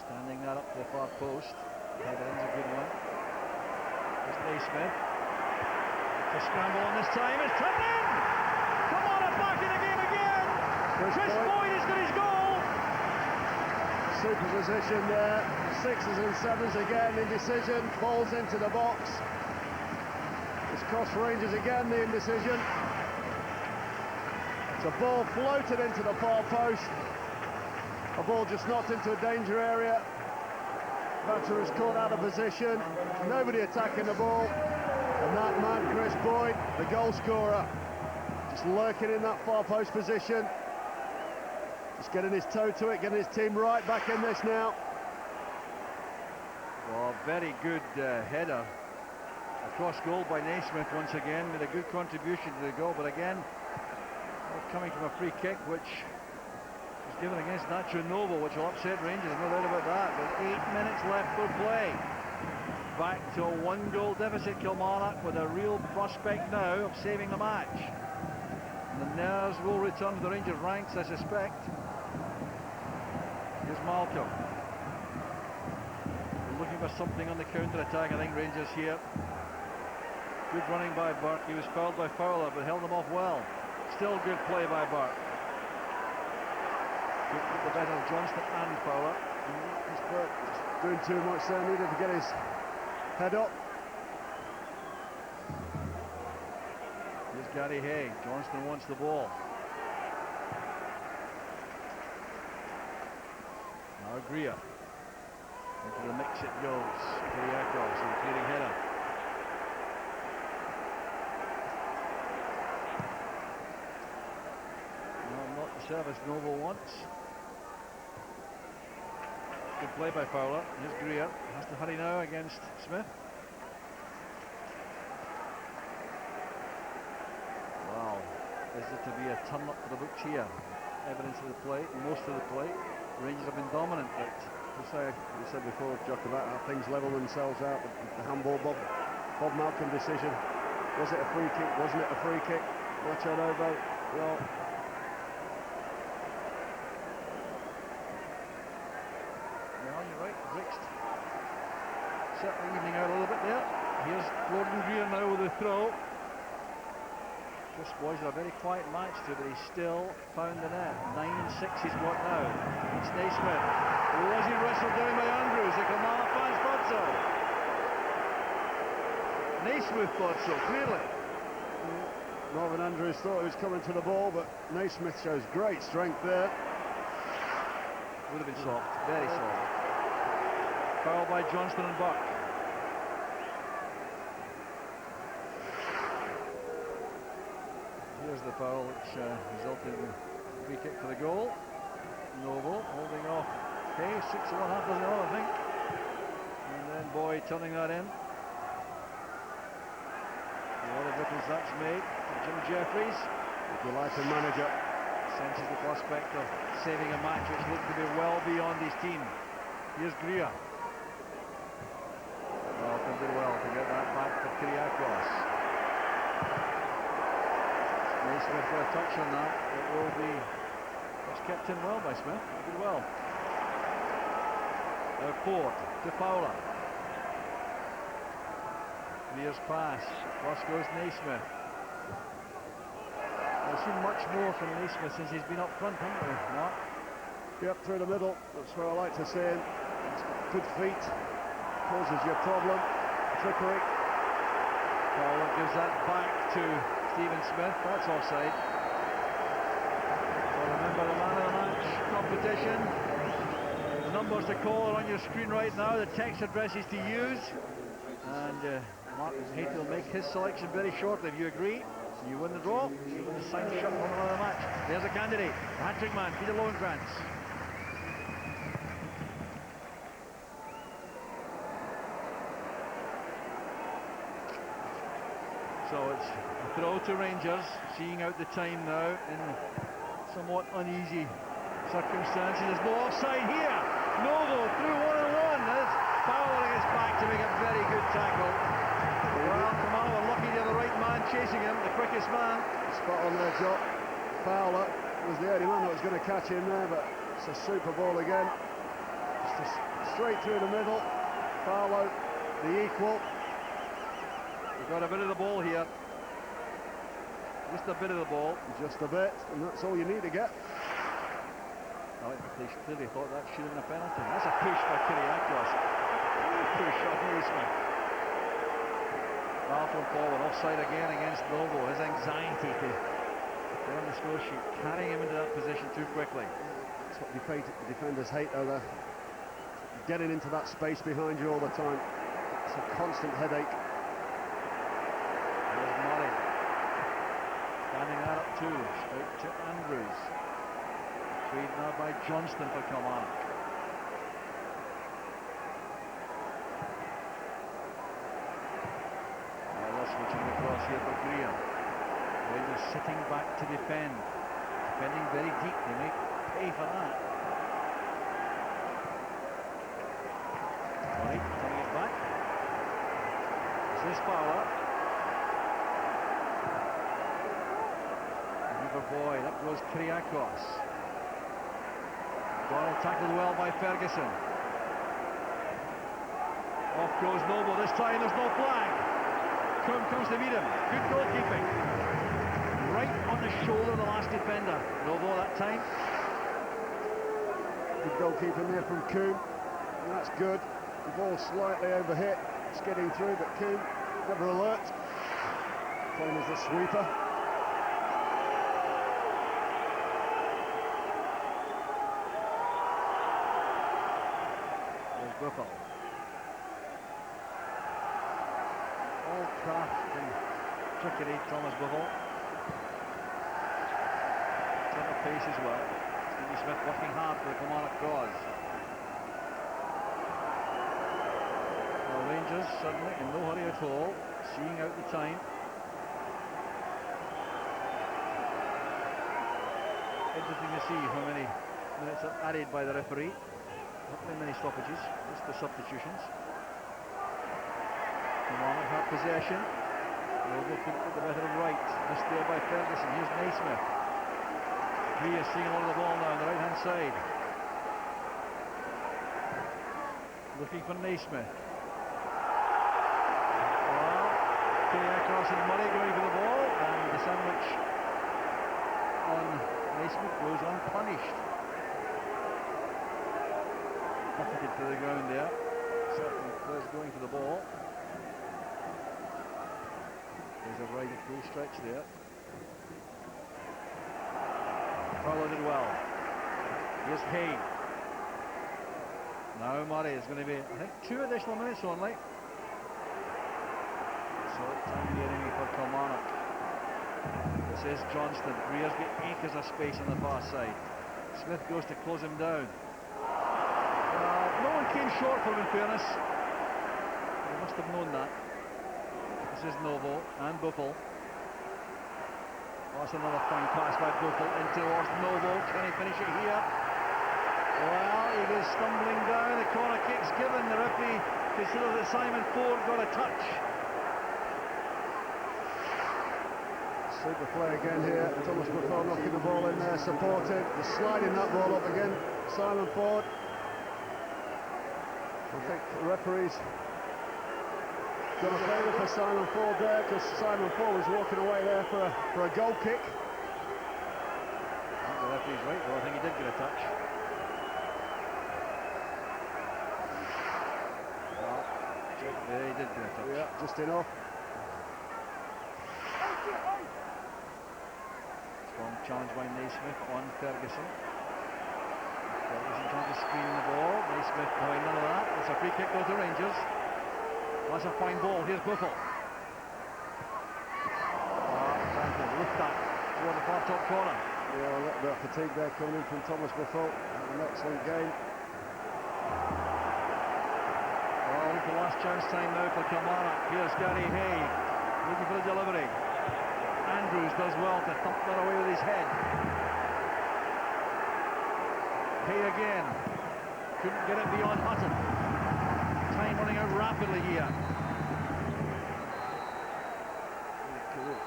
[SPEAKER 1] Standing that up to the far post. Header in's a good one. It's Naismith. The scramble on this time. It's turned in! Come on, back in the game again! Chris Boyd has got his goal!
[SPEAKER 2] Super position there. 6s and 7s again. Indecision. Falls into the box. It's cost Rangers again, the indecision. It's a ball floated into the far post. A ball just knocked into a danger area. Batter is caught out of position. Nobody attacking the ball. And that man, Chris Boyd, the goal scorer, just lurking in that far post position. Just getting his toe to it, getting his team right back in this now.
[SPEAKER 1] Well, very good header. Across goal by Naismith once again, with a good contribution to the goal, but again, coming from a free kick, which was given against Nacho Novo, which will upset Rangers, no doubt about that. With 8 minutes left for play. Back to a 1-goal deficit, Kilmarnock, with a real prospect now of saving the match. And the nerves will return to the Rangers ranks, I suspect. Here's Malcolm. Looking for something on the counter-attack, I think, Rangers here. Good running by Burke. He was fouled by Fowler, but held him off well. Still good play by Burke. Good to the better of Johnston and Fowler.
[SPEAKER 2] He's Burke doing too much there. Needed to get his head up.
[SPEAKER 1] Here's Gary Hay. Johnston wants the ball. Now Greer. Into the mix it goes. Kiriakos, so the clearing header. No, not the service Novo wants. Good play by Fowler. Here's Greer. Has to hurry now against Smith. Wow. Is it to be a turn up for the books here? Evidence of the play, most of the play. Rangers have been dominant, but
[SPEAKER 2] As we said before, we've talked about how things level themselves out. The handball, Bob Malcolm decision. Was it a free kick? Wasn't it a free kick? Nacho Novo. Well,
[SPEAKER 1] you're right. Rixt certainly evening out a little bit there. Here's Gordon Greer now with the throw. Chris Boyd's a very quiet match too, but he's still found the net. 9-6 he's got now. It's Naismith. Was he wrestled down by Andrews? The Kilmarnock fans thought Naismith thought so, clearly.
[SPEAKER 2] Marvin Andrews thought he was coming to the ball, but Naismith shows great strength there.
[SPEAKER 1] Would have been soft, very soft. Foul by Johnston and Buck. Here's the foul which resulted in a free kick for the goal. Noble holding off. Okay, 6-1, half dozen all, I think. And then Boyd turning that in. What a difference that's made. Jim Jeffries,
[SPEAKER 2] the delighted manager,
[SPEAKER 1] senses the prospect of saving a match which looked to be well beyond his team. Here's Greer. Malcolm did well to get that back for Kyriakos. Naismith for a touch on that. It will be just kept in well by Smith. He did well. Now Ford to Fowler. Greer's pass. Across goes Naismith. We've seen much more from Naismith since he's been up front, haven't we, Mark?
[SPEAKER 2] Yep, through the middle. That's where I like to see him. Good feet. Causes you a problem. Trickery.
[SPEAKER 1] Fowler gives that back to Stephen Smith. That's offside. So remember the man of the match competition. The numbers to call are on your screen right now. The text addresses to use. And Mark Haiti will make his selection very shortly. If you agree, you win the draw. You win the signed shirt from another match. There's a candidate. The hat-trick man, Peter Lowenkrantz. So it's a throw to Rangers, seeing out the time now in somewhat uneasy circumstances. There's no offside here. Novo through 1-on-1. As Fowler gets back to make a very good tackle. Well, Kilmarnock were lucky to have the right man chasing him, the quickest man.
[SPEAKER 2] Spot on there, Jock. Fowler was the only man that was going to catch him there, but it's a super ball again. Just straight through the middle. Fowler, the equal.
[SPEAKER 1] We've got a bit of the ball here. Just a bit of the ball.
[SPEAKER 2] Just a bit, and that's all you need to get.
[SPEAKER 1] I think the police clearly thought that should have been a penalty. That's a push by Kyriakos. Push off Naismith. Ralpham forward, offside again against Novo. His anxiety to get on the score sheet, carrying him into that position too quickly.
[SPEAKER 2] That's what defenders hate, though. They're getting into that space behind you all the time. It's a constant headache.
[SPEAKER 1] There's Murray. Standing that up too. Straight to Andrews. Freed now by Johnston for Kilmarnock. Switching across here for Greer. Rangers sitting back to defend. Defending very deep. They may pay for that. Right, turning it back. This is Fowler. Another Boyd. Up goes Kyriakos. Doyle tackled well by Ferguson. Off goes Noble. This time there's no flag. Comes to meet him. Good goalkeeping. Right on the shoulder of the last defender. Novo that time.
[SPEAKER 2] Good goalkeeping there from Coombe. And that's good. The ball slightly overhit, skidding through, but Coombe never alert. Playing as the sweeper.
[SPEAKER 1] There's Buffalo. All craft and trickery, Thomas Buffalo. Ton of pace as well. Stevie Smith working hard for the Kilmarnock cause. Now Rangers suddenly in no hurry at all, seeing out the time. Interesting to see how many minutes are added by the referee. Not very many stoppages, just the substitutions. Kilmarnock have possession. Noble couldn't get the better of right. Missed there by Ferguson. Here's Naismith. Greer seeing a lot of the ball now on the right hand side. Looking for Naismith. Well, Kyriakos and Murray going for the ball, and the sandwich on Naismith goes unpunished. Buffeted to the ground there. Certainly players going for the ball. There's a right at full stretch there. Followed it well. Here's Hay. Now Murray is going to be, I think, 2 additional minutes only. So time the enemy for Kilmarnock. This is Johnston. Greer's got acres of space on the far side. Smith goes to close him down. No one came short for him, in fairness. They must have known that. This is Novo and Buffel. That's another fine pass by Buffel in towards Novo. Can he finish it here? Well, he goes stumbling down. The corner kick's given. The referee considers that Simon Ford got a touch.
[SPEAKER 2] Super play again here. Thomas Buffel knocking the ball in there, supported. He's sliding that ball up again. Simon Ford. I think the referee's got a favour for Simon Ford there, because Simon Ford was walking away there for a goal kick.
[SPEAKER 1] I think the referee's right, though. I think he did get a touch. Well, yeah, he did get a touch.
[SPEAKER 2] Yeah, just enough.
[SPEAKER 1] Strong challenge by Naismith on Ferguson. Ferguson trying to screen the ball. Naismith going none of that. It's a free kick goes to Rangers. That's a fine ball. Here's Buffel. Trying to lift that toward the far top corner.
[SPEAKER 2] Yeah, a little bit of fatigue there coming in from Thomas Buffel. An excellent game.
[SPEAKER 1] Well, the last chance time now for Kilmarnock. Here's Gary Hay looking for the delivery. Andrews does well to thump that away with his head. Hay again. Couldn't get it beyond Hutton. Time running out rapidly here.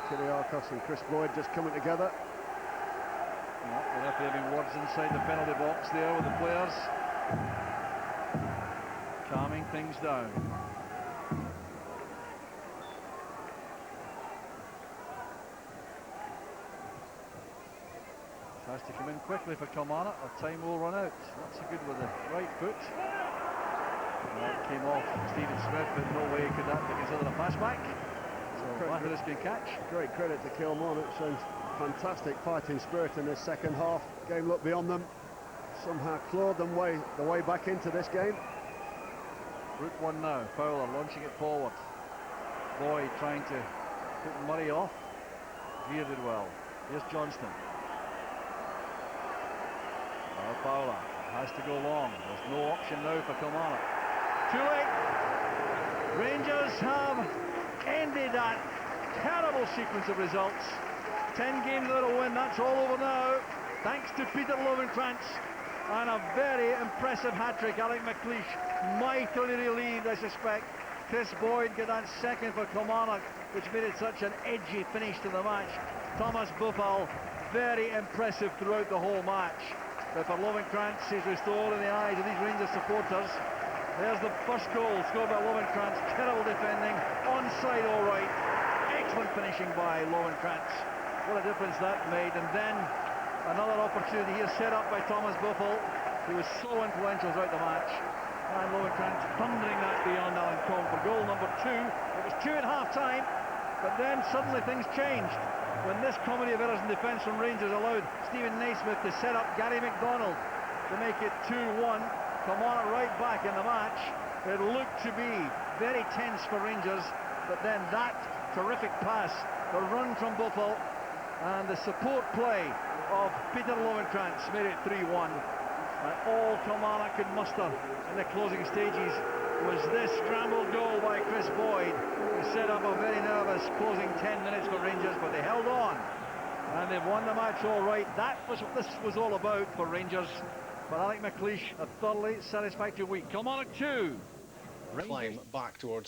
[SPEAKER 2] Kiriakos and Chris Boyd just coming together.
[SPEAKER 1] Well, the referee having words inside the penalty box there with the players. Calming things down. Has to come in quickly for Kilmarnock, or time will run out. That's a good with the right foot. That came off Stephen Smith, but no way could that be considered a pass back. So Matheris can catch.
[SPEAKER 2] Great credit to Kilmarnock, showing fantastic fighting spirit in this second half. Game looked beyond them. Somehow clawed them the way back into this game.
[SPEAKER 1] Route one now, Fowler launching it forward. Boyd trying to put Murray off. Greer did well. Here's Johnston. Well, Fowler has to go long. There's no option now for Kilmarnock. Too late. Rangers have ended that terrible sequence of results. 10 games without a win. That's all over now. Thanks to Peter Lovenkrantz and a very impressive hat-trick. Alec McLeish mightily relieved, I suspect. Chris Boyd got that second for Kilmarnock, which made it such an edgy finish to the match. Thomas Buffel, very impressive throughout the whole match. But for Lovenkrantz, he's restored in the eyes of these Rangers supporters. There's the first goal scored by Lovenkrantz. Terrible defending, onside all right. Excellent finishing by Lovenkrantz. What a difference that made. And then another opportunity here set up by Thomas Buffel, who was so influential throughout the match. And Lovenkrantz thundering that beyond Alan Combe for goal number 2. It was 2 at half-time, but then suddenly things changed when this comedy of errors in defence from Rangers allowed Stephen Naismith to set up Gary McDonald to make it 2-1. Kilmarnock right back in the match. It looked to be very tense for Rangers, but then that terrific pass, the run from Buffel, and the support play of Peter Lovenkrantz made it 3-1. And all Kilmarnock could muster in the closing stages was this scrambled goal by Chris Boyd to set up a very nervous closing 10 minutes for Rangers, but they held on and they've won the match all right. That was what this was all about for Rangers. But Alec McLeish, a thoroughly satisfactory week. Kilmarnock 2.
[SPEAKER 4] Climb back towards